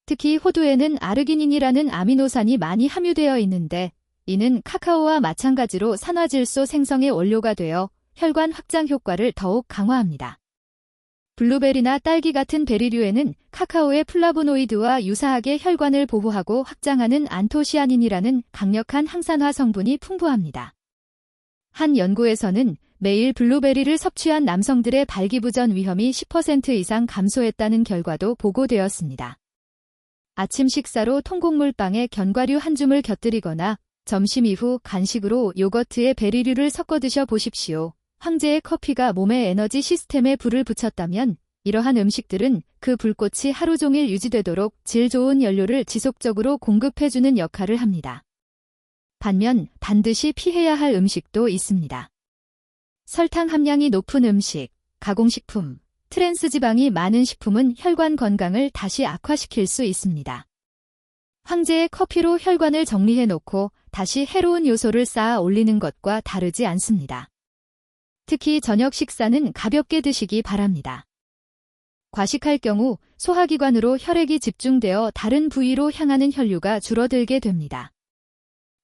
특히 호두에는 아르기닌이라는 아미노산이 많이 함유되어 있는데 이는 카카오와 마찬가지로 산화질소 생성의 원료가 되어 혈관 확장 효과를 더욱 강화합니다. 블루베리나 딸기 같은 베리류에는 카카오의 플라보노이드와 유사하게 혈관을 보호하고 확장하는 안토시아닌이라는 강력한 항산화 성분이 풍부합니다. 한 연구에서는 매일 블루베리를 섭취한 남성들의 발기부전 위험이 10% 이상 감소했다는 결과도 보고되었습니다. 아침 식사로 통곡물빵에 견과류 한 줌을 곁들이거나 점심 이후 간식으로 요거트에 베리류를 섞어 드셔 보십시오. 황제의 커피가 몸의 에너지 시스템에 불을 붙였다면 이러한 음식들은 그 불꽃이 하루 종일 유지되도록 질 좋은 연료를 지속적으로 공급해주는 역할을 합니다. 반면 반드시 피해야 할 음식도 있습니다. 설탕 함량이 높은 음식, 가공식품, 트랜스 지방이 많은 식품은 혈관 건강을 다시 악화시킬 수 있습니다. 황제의 커피로 혈관을 정리해놓고 다시 해로운 요소를 쌓아 올리는 것과 다르지 않습니다. 특히 저녁 식사는 가볍게 드시기 바랍니다. 과식할 경우 소화기관으로 혈액이 집중되어 다른 부위로 향하는 혈류가 줄어들게 됩니다.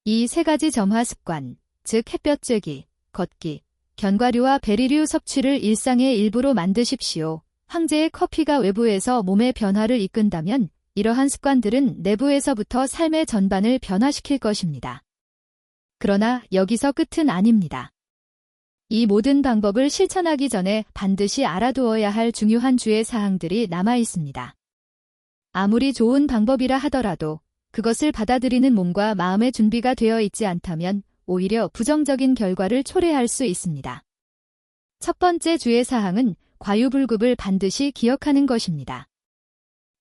이 세 가지 점화 습관, 즉 햇볕 쬐기, 걷기, 견과류와 베리류 섭취를 일상의 일부로 만드십시오. 황제의 커피가 외부에서 몸의 변화를 이끈다면 이러한 습관들은 내부에서부터 삶의 전반을 변화시킬 것입니다. 그러나 여기서 끝은 아닙니다. 이 모든 방법을 실천하기 전에 반드시 알아두어야 할 중요한 주의 사항들이 남아 있습니다. 아무리 좋은 방법이라 하더라도 그것을 받아들이는 몸과 마음의 준비가 되어 있지 않다면 오히려 부정적인 결과를 초래할 수 있습니다. 첫 번째 주의 사항은 과유불급을 반드시 기억하는 것입니다.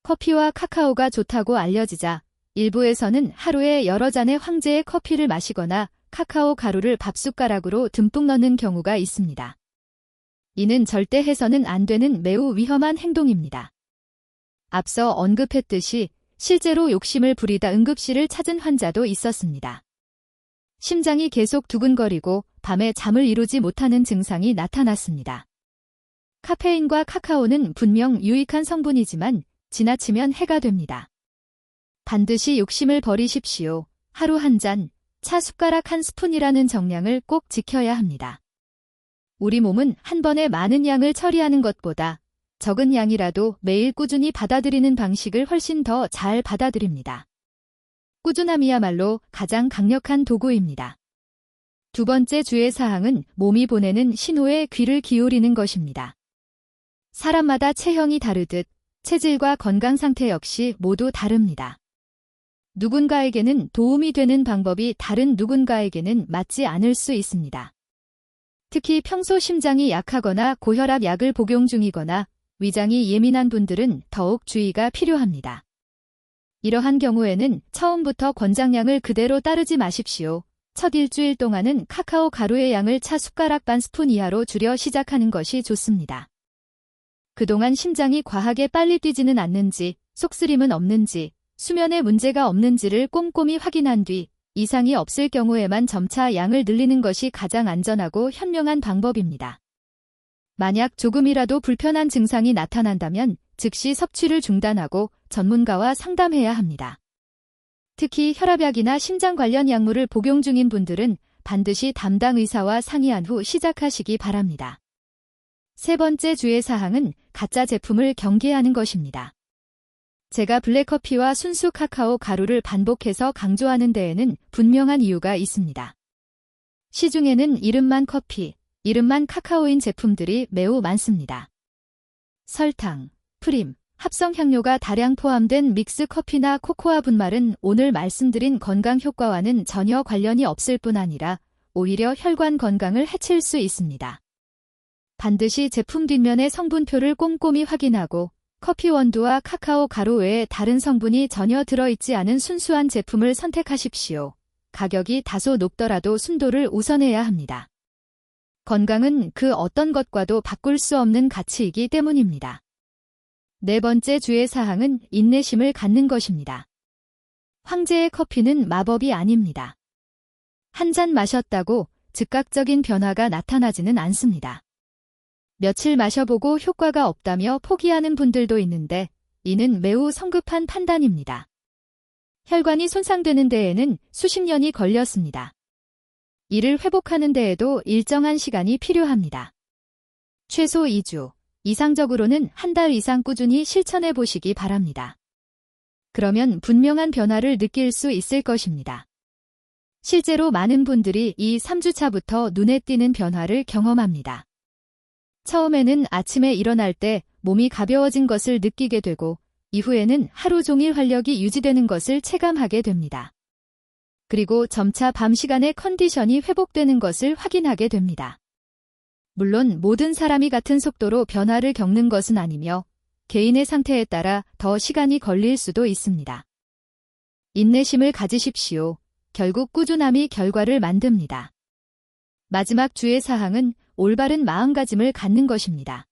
커피와 카카오가 좋다고 알려지자 일부에서는 하루에 여러 잔의 황제의 커피를 마시거나 카카오 가루를 밥숟가락으로 듬뿍 넣는 경우가 있습니다. 이는 절대 해서는 안 되는 매우 위험한 행동입니다. 앞서 언급했듯이 실제로 욕심을 부리다 응급실을 찾은 환자도 있었습니다. 심장이 계속 두근거리고 밤에 잠을 이루지 못하는 증상이 나타났습니다. 카페인과 카카오는 분명 유익한 성분이지만 지나치면 해가 됩니다. 반드시 욕심을 버리십시오. 하루 한 잔, 차 숟가락 한 스푼이라는 정량을 꼭 지켜야 합니다. 우리 몸은 한 번에 많은 양을 처리하는 것보다 적은 양이라도 매일 꾸준히 받아들이는 방식을 훨씬 더 잘 받아들입니다. 꾸준함이야말로 가장 강력한 도구입니다. 두 번째 주의 사항은 몸이 보내는 신호에 귀를 기울이는 것입니다. 사람마다 체형이 다르듯 체질과 건강 상태 역시 모두 다릅니다. 누군가에게는 도움이 되는 방법이 다른 누군가에게는 맞지 않을 수 있습니다. 특히 평소 심장이 약하거나 고혈압 약을 복용 중이거나 위장이 예민한 분들은 더욱 주의가 필요합니다. 이러한 경우에는 처음부터 권장량을 그대로 따르지 마십시오. 첫 일주일 동안은 카카오 가루의 양을 차 숟가락 반 스푼 이하로 줄여 시작하는 것이 좋습니다. 그동안 심장이 과하게 빨리 뛰지는 않는지, 속쓰림은 없는지, 수면에 문제가 없는지를 꼼꼼히 확인한 뒤 이상이 없을 경우에만 점차 양을 늘리는 것이 가장 안전하고 현명한 방법입니다. 만약 조금이라도 불편한 증상이 나타난다면 즉시 섭취를 중단하고 전문가와 상담해야 합니다. 특히 혈압약이나 심장 관련 약물을 복용 중인 분들은 반드시 담당 의사와 상의한 후 시작하시기 바랍니다. 세 번째 주의 사항은 가짜 제품을 경계하는 것입니다. 제가 블랙커피와 순수 카카오 가루를 반복해서 강조하는 데에는 분명한 이유가 있습니다. 시중에는 이름만 커피, 이름만 카카오인 제품들이 매우 많습니다. 설탕, 프림, 합성 향료가 다량 포함된 믹스 커피나 코코아 분말은 오늘 말씀드린 건강 효과와는 전혀 관련이 없을 뿐 아니라 오히려 혈관 건강을 해칠 수 있습니다. 반드시 제품 뒷면의 성분표를 꼼꼼히 확인하고 커피 원두와 카카오 가루 외에 다른 성분이 전혀 들어있지 않은 순수한 제품을 선택하십시오. 가격이 다소 높더라도 순도를 우선해야 합니다. 건강은 그 어떤 것과도 바꿀 수 없는 가치이기 때문입니다. 네 번째 주의 사항은 인내심을 갖는 것입니다. 황제의 커피는 마법이 아닙니다. 한 잔 마셨다고 즉각적인 변화가 나타나지는 않습니다. 며칠 마셔보고 효과가 없다며 포기하는 분들도 있는데 이는 매우 성급한 판단입니다. 혈관이 손상되는 데에는 수십 년이 걸렸습니다. 이를 회복하는 데에도 일정한 시간이 필요합니다. 최소 2주, 이상적으로는 한 달 이상 꾸준히 실천해 보시기 바랍니다. 그러면 분명한 변화를 느낄 수 있을 것입니다. 실제로 많은 분들이 이 3주차부터 눈에 띄는 변화를 경험합니다. 처음에는 아침에 일어날 때 몸이 가벼워진 것을 느끼게 되고 이후에는 하루 종일 활력이 유지되는 것을 체감하게 됩니다. 그리고 점차 밤 시간에 컨디션이 회복되는 것을 확인하게 됩니다. 물론 모든 사람이 같은 속도로 변화를 겪는 것은 아니며 개인의 상태에 따라 더 시간이 걸릴 수도 있습니다. 인내심을 가지십시오. 결국 꾸준함이 결과를 만듭니다. 마지막 주의 사항은 올바른 마음가짐을 갖는 것입니다.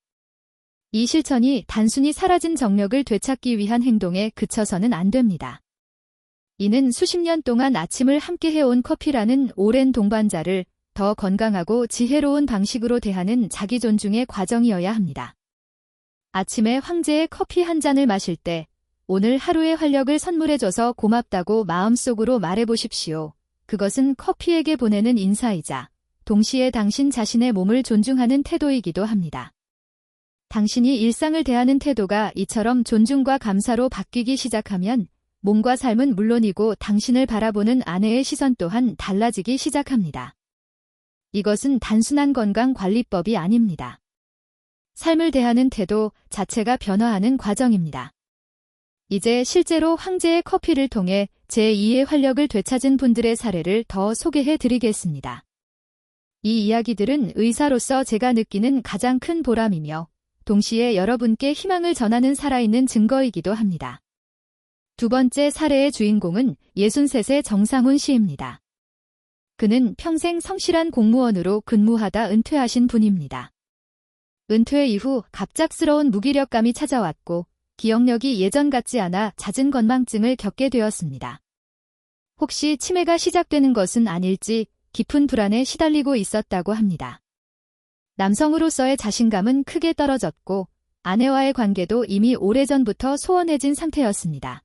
이 실천이 단순히 사라진 정력을 되찾기 위한 행동에 그쳐서는 안 됩니다. 이는 수십 년 동안 아침을 함께 해온 커피라는 오랜 동반자를 더 건강하고 지혜로운 방식으로 대하는 자기 존중의 과정이어야 합니다. 아침에 황제의 커피 한 잔을 마실 때 오늘 하루의 활력을 선물해줘서 고맙다고 마음속으로 말해보십시오. 그것은 커피에게 보내는 인사이자 동시에 당신 자신의 몸을 존중하는 태도이기도 합니다. 당신이 일상을 대하는 태도가 이처럼 존중과 감사로 바뀌기 시작하면 몸과 삶은 물론이고 당신을 바라보는 아내의 시선 또한 달라지기 시작합니다. 이것은 단순한 건강관리법이 아닙니다. 삶을 대하는 태도 자체가 변화하는 과정입니다. 이제 실제로 황제의 커피를 통해 제2의 활력을 되찾은 분들의 사례를 더 소개해 드리겠습니다. 이 이야기들은 의사로서 제가 느끼는 가장 큰 보람이며 동시에 여러분께 희망을 전하는 살아있는 증거이기도 합니다. 두 번째 사례의 주인공은 63세 정상훈 씨입니다. 그는 평생 성실한 공무원으로 근무하다 은퇴하신 분입니다. 은퇴 이후 갑작스러운 무기력감이 찾아왔고 기억력이 예전 같지 않아 잦은 건망증을 겪게 되었습니다. 혹시 치매가 시작되는 것은 아닐지 깊은 불안에 시달리고 있었다고 합니다. 남성으로서의 자신감은 크게 떨어졌고 아내와의 관계도 이미 오래전부터 소원해진 상태였습니다.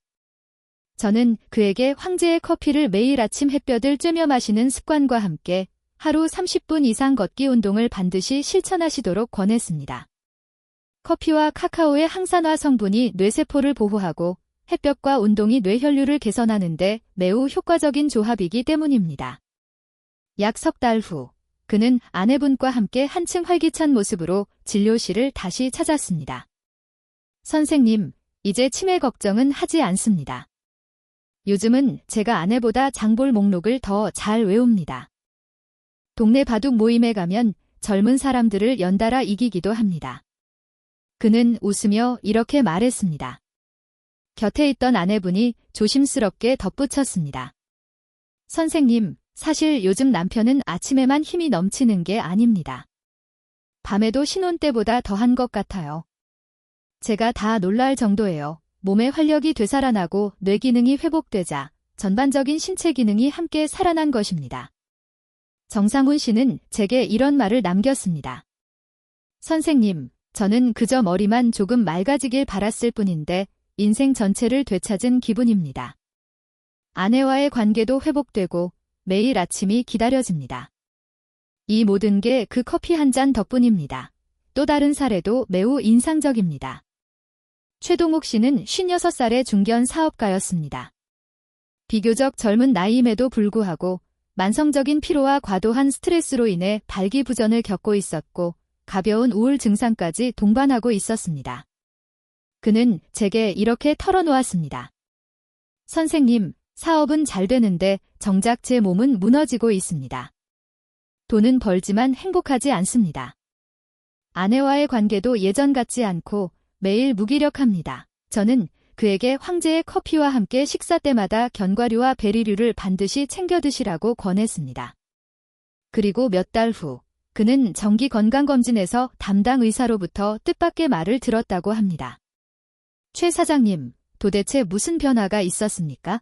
저는 그에게 황제의 커피를 매일 아침 햇볕을 쬐며 마시는 습관과 함께 하루 30분 이상 걷기 운동을 반드시 실천하시도록 권했습니다. 커피와 카카오의 항산화 성분이 뇌세포를 보호하고 햇볕과 운동이 뇌혈류를 개선하는데 매우 효과적인 조합이기 때문입니다. 약 석 달 후, 그는 아내분과 함께 한층 활기찬 모습으로 진료실을 다시 찾았습니다. 선생님, 이제 치매 걱정은 하지 않습니다. 요즘은 제가 아내보다 장볼 목록을 더 잘 외웁니다. 동네 바둑 모임에 가면 젊은 사람들을 연달아 이기기도 합니다. 그는 웃으며 이렇게 말했습니다. 곁에 있던 아내분이 조심스럽게 덧붙였습니다. 선생님, 사실 요즘 남편은 아침에만 힘이 넘치는 게 아닙니다. 밤에도 신혼 때보다 더한 것 같아요. 제가 다 놀랄 정도예요. 몸의 활력이 되살아나고 뇌 기능이 회복되자 전반적인 신체 기능이 함께 살아난 것입니다. 정상훈 씨는 제게 이런 말을 남겼습니다. 선생님, 저는 그저 머리만 조금 맑아지길 바랐을 뿐인데 인생 전체를 되찾은 기분입니다. 아내와의 관계도 회복되고 매일 아침이 기다려집니다. 이 모든 게 그 커피 한 잔 덕분입니다. 또 다른 사례도 매우 인상적입니다. 최동욱 씨는 56살의 중견 사업가였습니다. 비교적 젊은 나이임에도 불구하고 만성적인 피로와 과도한 스트레스로 인해 발기부전을 겪고 있었고 가벼운 우울 증상까지 동반하고 있었습니다. 그는 제게 이렇게 털어놓았습니다. 선생님, 사업은 잘 되는데 정작 제 몸은 무너지고 있습니다. 돈은 벌지만 행복하지 않습니다. 아내와의 관계도 예전 같지 않고 매일 무기력합니다. 저는 그에게 황제의 커피와 함께 식사 때마다 견과류와 베리류를 반드시 챙겨 드시라고 권했습니다. 그리고 몇 달 후, 그는 정기 건강검진에서 담당 의사로부터 뜻밖의 말을 들었다고 합니다. 최 사장님, 도대체 무슨 변화가 있었습니까?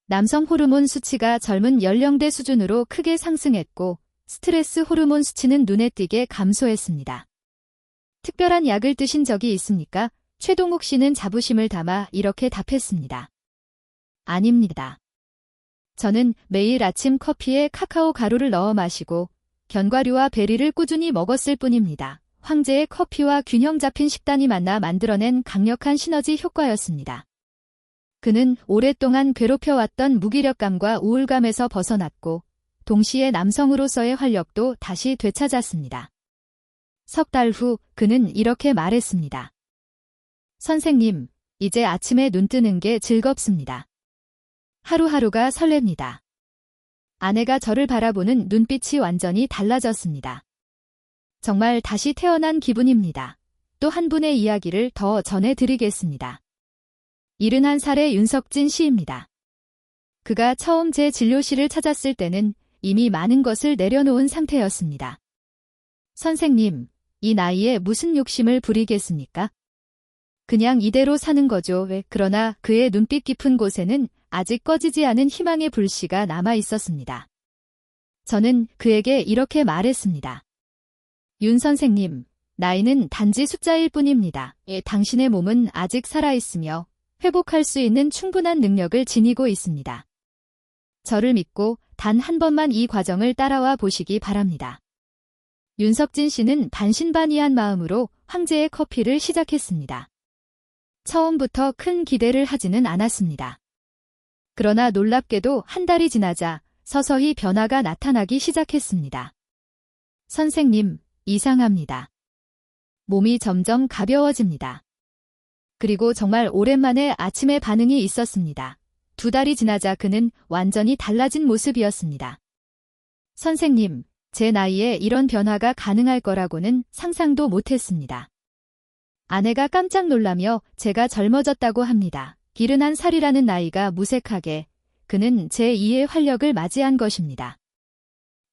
남성 호르몬 수치가 젊은 연령대 수준으로 크게 상승했고 스트레스 호르몬 수치는 눈에 띄게 감소했습니다. 특별한 약을 드신 적이 있습니까? 최동욱 씨는 자부심을 담아 이렇게 답했습니다. 아닙니다. 저는 매일 아침 커피에 카카오 가루를 넣어 마시고 견과류와 베리를 꾸준히 먹었을 뿐입니다. 황제의 커피와 균형 잡힌 식단이 만나 만들어낸 강력한 시너지 효과였습니다. 그는 오랫동안 괴롭혀왔던 무기력감과 우울감에서 벗어났고 동시에 남성으로서의 활력도 다시 되찾았습니다. 석 달 후 그는 이렇게 말했습니다. 선생님, 이제 아침에 눈 뜨는 게 즐겁습니다. 하루하루가 설렙니다. 아내가 저를 바라보는 눈빛이 완전히 달라졌습니다. 정말 다시 태어난 기분입니다. 또 한 분의 이야기를 더 전해드리겠습니다. 71살의 윤석진 씨입니다. 그가 처음 제 진료실을 찾았을 때는 이미 많은 것을 내려놓은 상태였습니다. 선생님, 이 나이에 무슨 욕심을 부리겠습니까? 그냥 이대로 사는 거죠. 그러나 그의 눈빛 깊은 곳에는 아직 꺼지지 않은 희망의 불씨가 남아 있었습니다. 저는 그에게 이렇게 말했습니다. 윤 선생님, 나이는 단지 숫자일 뿐입니다. 당신의 몸은 아직 살아있으며 회복할 수 있는 충분한 능력을 지니고 있습니다. 저를 믿고 단 한 번만 이 과정을 따라와 보시기 바랍니다. 윤석진 씨는 반신반의한 마음으로 황제의 커피를 시작했습니다. 처음부터 큰 기대를 하지는 않았습니다. 그러나 놀랍게도 한 달이 지나자 서서히 변화가 나타나기 시작했습니다. 선생님, 이상합니다. 몸이 점점 가벼워집니다. 그리고 정말 오랜만에 아침에 반응이 있었습니다. 2달이 지나자 그는 완전히 달라진 모습이었습니다. 선생님, 제 나이에 이런 변화가 가능할 거라고는 상상도 못했습니다. 아내가 깜짝 놀라며 제가 젊어졌다고 합니다. 71살이라는 나이가 무색하게 그는 제2의 활력을 맞이한 것입니다.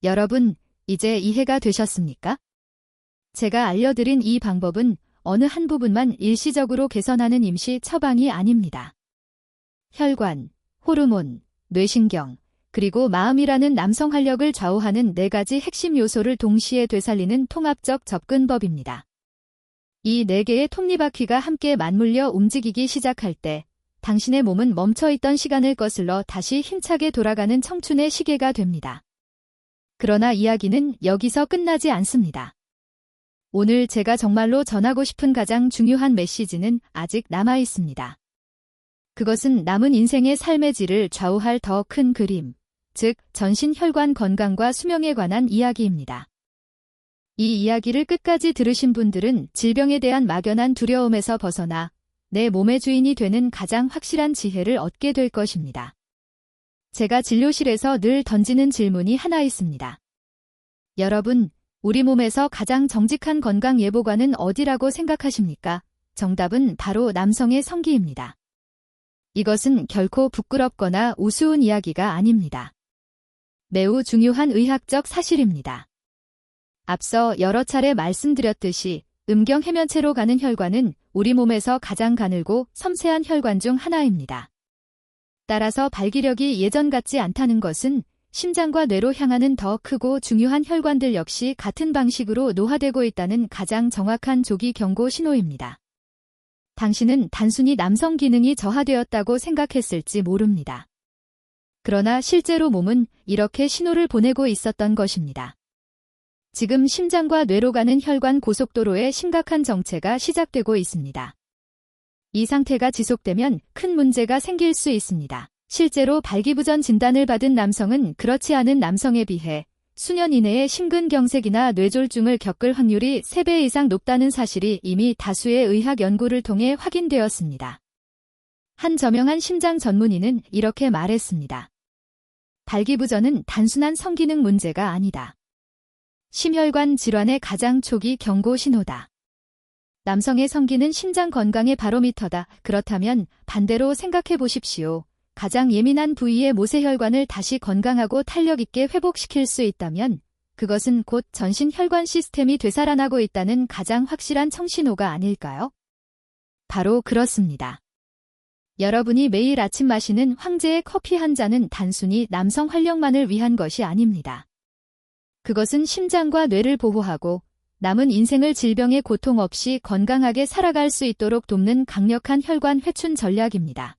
여러분, 이제 이해가 되셨습니까? 제가 알려드린 이 방법은 어느 한 부분만 일시적으로 개선하는 임시 처방이 아닙니다. 혈관, 호르몬, 뇌신경, 그리고 마음이라는 남성 활력을 좌우하는 4가지 핵심 요소를 동시에 되살리는 통합적 접근법입니다. 이 4개의 톱니바퀴가 함께 맞물려 움직이기 시작할 때 당신의 몸은 멈춰있던 시간을 거슬러 다시 힘차게 돌아가는 청춘의 시계가 됩니다. 그러나 이야기는 여기서 끝나지 않습니다. 오늘 제가 정말로 전하고 싶은 가장 중요한 메시지는 아직 남아 있습니다. 그것은 남은 인생의 삶의 질을 좌우할 더 큰 그림, 즉 전신 혈관 건강과 수명에 관한 이야기입니다. 이 이야기를 끝까지 들으신 분들은 질병에 대한 막연한 두려움에서 벗어나 내 몸의 주인이 되는 가장 확실한 지혜를 얻게 될 것입니다. 제가 진료실에서 늘 던지는 질문이 하나 있습니다. 여러분, 우리 몸에서 가장 정직한 건강 예보관은 어디라고 생각하십니까? 정답은 바로 남성의 성기입니다. 이것은 결코 부끄럽거나 우스운 이야기가 아닙니다. 매우 중요한 의학적 사실입니다. 앞서 여러 차례 말씀드렸듯이 음경 해면체로 가는 혈관은 우리 몸에서 가장 가늘고 섬세한 혈관 중 하나입니다. 따라서 발기력이 예전 같지 않다는 것은 심장과 뇌로 향하는 더 크고 중요한 혈관들 역시 같은 방식으로 노화되고 있다는 가장 정확한 조기 경고 신호입니다. 당신은 단순히 남성 기능이 저하되었다고 생각했을지 모릅니다. 그러나 실제로 몸은 이렇게 신호를 보내고 있었던 것입니다. 지금 심장과 뇌로 가는 혈관 고속도로에 심각한 정체가 시작되고 있습니다. 이 상태가 지속되면 큰 문제가 생길 수 있습니다. 실제로 발기부전 진단을 받은 남성은 그렇지 않은 남성에 비해 수년 이내에 심근경색이나 뇌졸중을 겪을 확률이 3배 이상 높다는 사실이 이미 다수의 의학 연구를 통해 확인되었습니다. 한 저명한 심장 전문의는 이렇게 말했습니다. 발기부전은 단순한 성기능 문제가 아니다. 심혈관 질환의 가장 초기 경고 신호다. 남성의 성기는 심장 건강의 바로미터다. 그렇다면 반대로 생각해 보십시오. 가장 예민한 부위의 모세혈관을 다시 건강하고 탄력 있게 회복시킬 수 있다면 그것은 곧 전신 혈관 시스템이 되살아나고 있다는 가장 확실한 청신호가 아닐까요? 바로 그렇습니다. 여러분이 매일 아침 마시는 황제의 커피 한 잔은 단순히 남성 활력만을 위한 것이 아닙니다. 그것은 심장과 뇌를 보호하고 남은 인생을 질병의 고통 없이 건강하게 살아갈 수 있도록 돕는 강력한 혈관 회춘 전략입니다.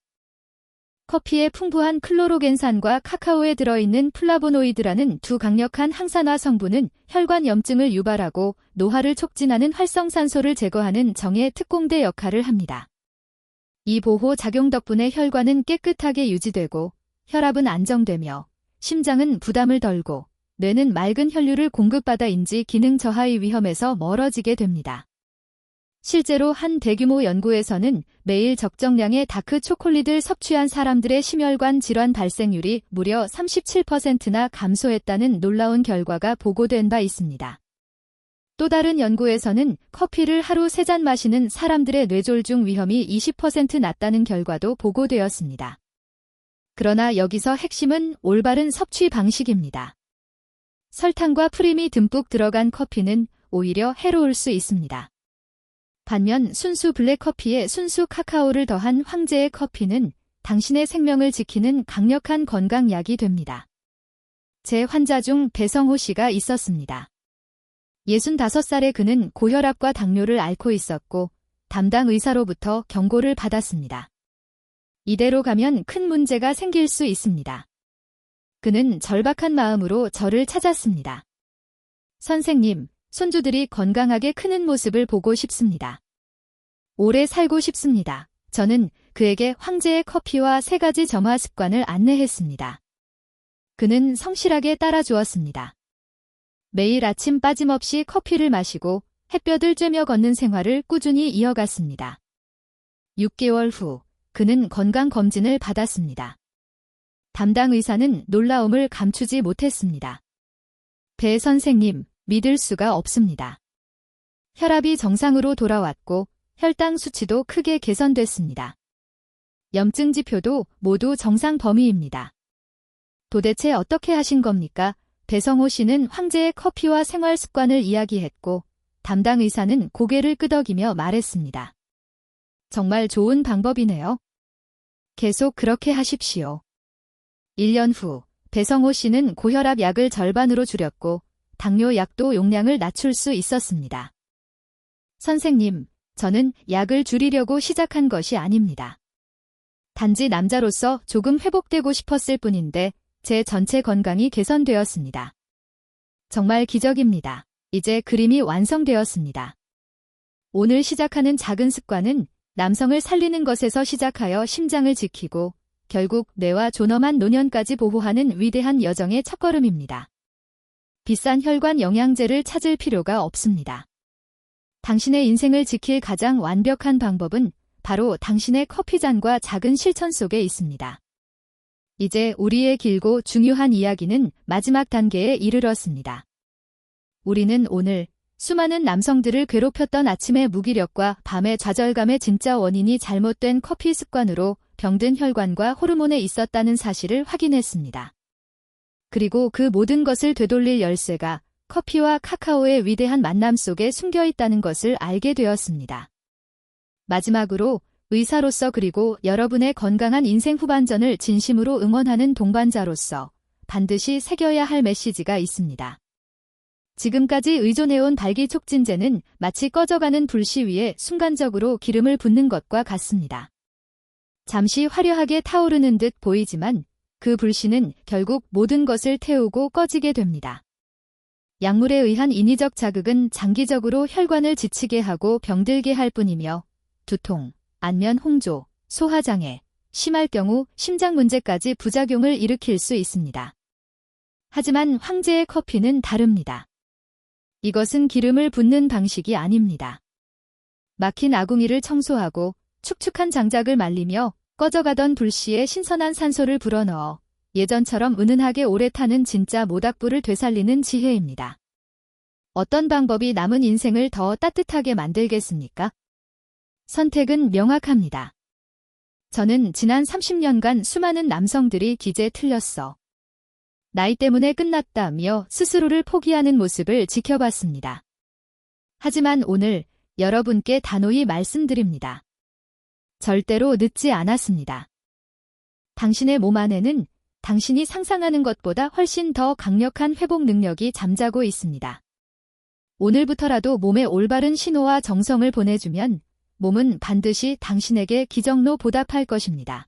커피에 풍부한 클로로겐산과 카카오에 들어있는 플라보노이드라는 두 강력한 항산화 성분은 혈관 염증을 유발하고 노화를 촉진하는 활성산소를 제거하는 정의 특공대 역할을 합니다. 이 보호 작용 덕분에 혈관은 깨끗하게 유지되고 혈압은 안정되며 심장은 부담을 덜고 뇌는 맑은 혈류를 공급받아 인지 기능 저하의 위험에서 멀어지게 됩니다. 실제로 한 대규모 연구에서는 매일 적정량의 다크 초콜릿을 섭취한 사람들의 심혈관 질환 발생률이 무려 37%나 감소했다는 놀라운 결과가 보고된 바 있습니다. 또 다른 연구에서는 커피를 하루 3잔 마시는 사람들의 뇌졸중 위험이 20% 낮다는 결과도 보고되었습니다. 그러나 여기서 핵심은 올바른 섭취 방식입니다. 설탕과 프림이 듬뿍 들어간 커피는 오히려 해로울 수 있습니다. 반면 순수 블랙커피에 순수 카카오를 더한 황제의 커피는 당신의 생명을 지키는 강력한 건강약이 됩니다. 제 환자 중 배성호 씨가 있었습니다. 65살의 그는 고혈압과 당뇨를 앓고 있었고 담당 의사로부터 경고를 받았습니다. 이대로 가면 큰 문제가 생길 수 있습니다. 그는 절박한 마음으로 저를 찾았습니다. 선생님, 손주들이 건강하게 크는 모습을 보고 싶습니다. 오래 살고 싶습니다. 저는 그에게 황제의 커피와 3가지 점화 습관을 안내했습니다. 그는 성실하게 따라주었습니다. 매일 아침 빠짐없이 커피를 마시고 햇볕을 쬐며 걷는 생활을 꾸준히 이어갔습니다. 6개월 후 그는 건강검진을 받았습니다. 담당 의사는 놀라움을 감추지 못했습니다. 배 선생님, 믿을 수가 없습니다. 혈압이 정상으로 돌아왔고 혈당 수치도 크게 개선됐습니다. 염증 지표도 모두 정상 범위입니다. 도대체 어떻게 하신 겁니까? 배성호 씨는 황제의 커피와 생활 습관을 이야기했고 담당 의사는 고개를 끄덕이며 말했습니다. 정말 좋은 방법이네요. 계속 그렇게 하십시오. 1년 후 배성호 씨는 고혈압 약을 절반으로 줄였고 당뇨 약도 용량을 낮출 수 있었습니다. 선생님, 저는 약을 줄이려고 시작한 것이 아닙니다. 단지 남자로서 조금 회복되고 싶었을 뿐인데 제 전체 건강이 개선되었습니다. 정말 기적입니다. 이제 그림이 완성되었습니다. 오늘 시작하는 작은 습관은 남성을 살리는 것에서 시작하여 심장을 지키고 결국 뇌와 존엄한 노년까지 보호하는 위대한 여정의 첫걸음입니다. 비싼 혈관 영양제를 찾을 필요가 없습니다. 당신의 인생을 지킬 가장 완벽한 방법은 바로 당신의 커피잔과 작은 실천 속에 있습니다. 이제 우리의 길고 중요한 이야기는 마지막 단계에 이르렀습니다. 우리는 오늘 수많은 남성들을 괴롭혔던 아침의 무기력과 밤의 좌절감의 진짜 원인이 잘못된 커피 습관으로 병든 혈관과 호르몬에 있었다는 사실을 확인했습니다. 그리고 그 모든 것을 되돌릴 열쇠가 커피와 카카오의 위대한 만남 속에 숨겨 있다는 것을 알게 되었습니다. 마지막으로 의사로서 그리고 여러분의 건강한 인생 후반전을 진심으로 응원하는 동반자로서 반드시 새겨야 할 메시지가 있습니다. 지금까지 의존해온 발기촉진제는 마치 꺼져가는 불씨 위에 순간적으로 기름을 붓는 것과 같습니다. 잠시 화려하게 타오르는 듯 보이지만 그 불씨는 결국 모든 것을 태우고 꺼지게 됩니다. 약물에 의한 인위적 자극은 장기적으로 혈관을 지치게 하고 병들게 할 뿐이며 두통, 안면 홍조, 소화장애, 심할 경우 심장 문제까지 부작용을 일으킬 수 있습니다. 하지만 황제의 커피는 다릅니다. 이것은 기름을 붓는 방식이 아닙니다. 막힌 아궁이를 청소하고 축축한 장작을 말리며 꺼져가던 불씨에 신선한 산소를 불어넣어 예전처럼 은은하게 오래 타는 진짜 모닥불을 되살리는 지혜입니다. 어떤 방법이 남은 인생을 더 따뜻하게 만들겠습니까? 선택은 명확합니다. 저는 지난 30년간 수많은 남성들이 기재 틀렸어. 나이 때문에 끝났다며 스스로를 포기하는 모습을 지켜봤습니다. 하지만 오늘 여러분께 단호히 말씀드립니다. 절대로 늦지 않았습니다. 당신의 몸 안에는 당신이 상상하는 것보다 훨씬 더 강력한 회복 능력이 잠자고 있습니다. 오늘부터라도 몸에 올바른 신호와 정성을 보내주면 몸은 반드시 당신에게 기적로 보답할 것입니다.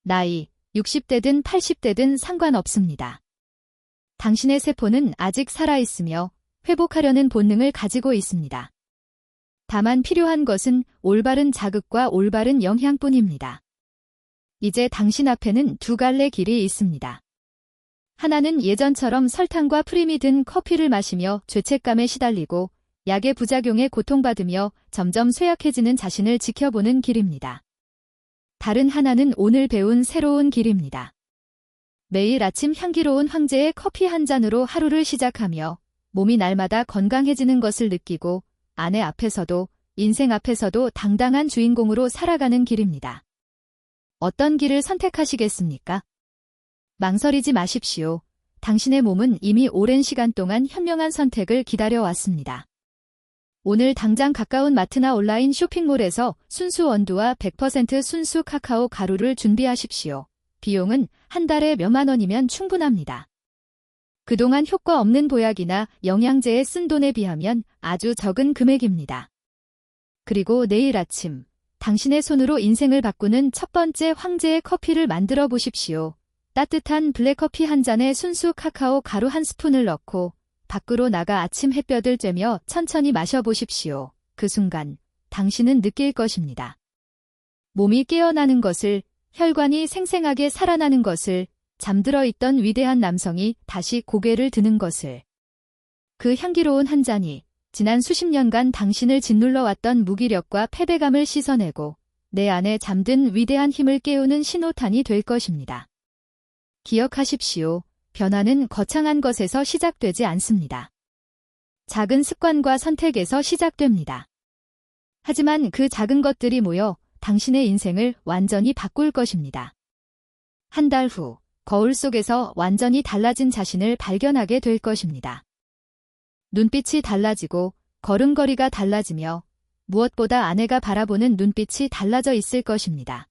나이, 60대든 80대든 상관없습니다. 당신의 세포는 아직 살아있으며 회복하려는 본능을 가지고 있습니다. 다만 필요한 것은 올바른 자극과 올바른 영향뿐입니다. 이제 당신 앞에는 두 갈래 길이 있습니다. 하나는 예전처럼 설탕과 프림이 든 커피를 마시며 죄책감에 시달리고 약의 부작용에 고통받으며 점점 쇠약해지는 자신을 지켜보는 길입니다. 다른 하나는 오늘 배운 새로운 길입니다. 매일 아침 향기로운 황제의 커피 한 잔으로 하루를 시작하며 몸이 날마다 건강해지는 것을 느끼고 아내 앞에서도 인생 앞에서도 당당한 주인공으로 살아가는 길입니다. 어떤 길을 선택하시겠습니까? 망설이지 마십시오. 당신의 몸은 이미 오랜 시간 동안 현명한 선택을 기다려왔습니다. 오늘 당장 가까운 마트나 온라인 쇼핑몰에서 순수 원두와 100% 순수 카카오 가루를 준비하십시오. 비용은 한 달에 몇만 원이면 충분합니다. 그동안 효과 없는 보약이나 영양제에 쓴 돈에 비하면 아주 적은 금액입니다. 그리고 내일 아침, 당신의 손으로 인생을 바꾸는 첫 번째 황제의 커피를 만들어 보십시오. 따뜻한 블랙커피 한 잔에 순수 카카오 가루 한 스푼을 넣고 밖으로 나가 아침 햇볕을 쬐며 천천히 마셔보십시오. 그 순간 당신은 느낄 것입니다. 몸이 깨어나는 것을, 혈관이 생생하게 살아나는 것을, 잠들어 있던 위대한 남성이 다시 고개를 드는 것을. 그 향기로운 한 잔이 지난 수십 년간 당신을 짓눌러 왔던 무기력과 패배감을 씻어내고 내 안에 잠든 위대한 힘을 깨우는 신호탄이 될 것입니다. 기억하십시오. 변화는 거창한 것에서 시작되지 않습니다. 작은 습관과 선택에서 시작됩니다. 하지만 그 작은 것들이 모여 당신의 인생을 완전히 바꿀 것입니다. 한 달 후, 거울 속에서 완전히 달라진 자신을 발견하게 될 것입니다. 눈빛이 달라지고 걸음걸이가 달라지며 무엇보다 아내가 바라보는 눈빛이 달라져 있을 것입니다.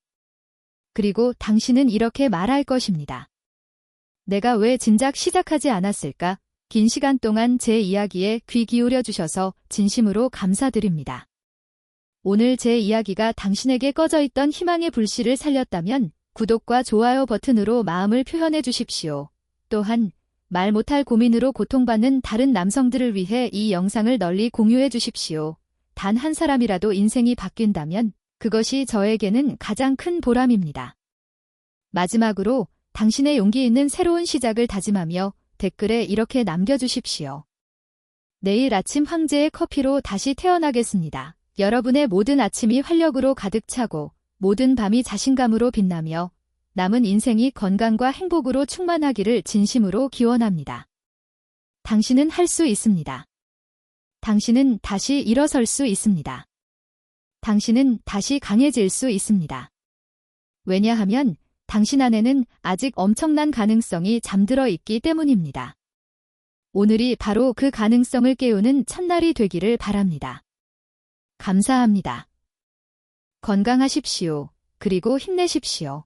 그리고 당신은 이렇게 말할 것입니다. 내가 왜 진작 시작하지 않았을까? 긴 시간 동안 제 이야기에 귀 기울여 주셔서 진심으로 감사드립니다. 오늘 제 이야기가 당신에게 꺼져 있던 희망의 불씨를 살렸다면 구독과 좋아요 버튼으로 마음을 표현해 주십시오. 또한 말 못할 고민으로 고통받는 다른 남성들을 위해 이 영상을 널리 공유해 주십시오. 단 한 사람이라도 인생이 바뀐다면 그것이 저에게는 가장 큰 보람입니다. 마지막으로 당신의 용기 있는 새로운 시작을 다짐하며 댓글에 이렇게 남겨주십시오. 내일 아침 황제의 커피로 다시 태어나겠습니다. 여러분의 모든 아침이 활력으로 가득 차고 모든 밤이 자신감으로 빛나며 남은 인생이 건강과 행복으로 충만하기를 진심으로 기원합니다. 당신은 할 수 있습니다. 당신은 다시 일어설 수 있습니다. 당신은 다시 강해질 수 있습니다. 왜냐하면 당신 안에는 아직 엄청난 가능성이 잠들어 있기 때문입니다. 오늘이 바로 그 가능성을 깨우는 첫날이 되기를 바랍니다. 감사합니다. 건강하십시오. 그리고 힘내십시오.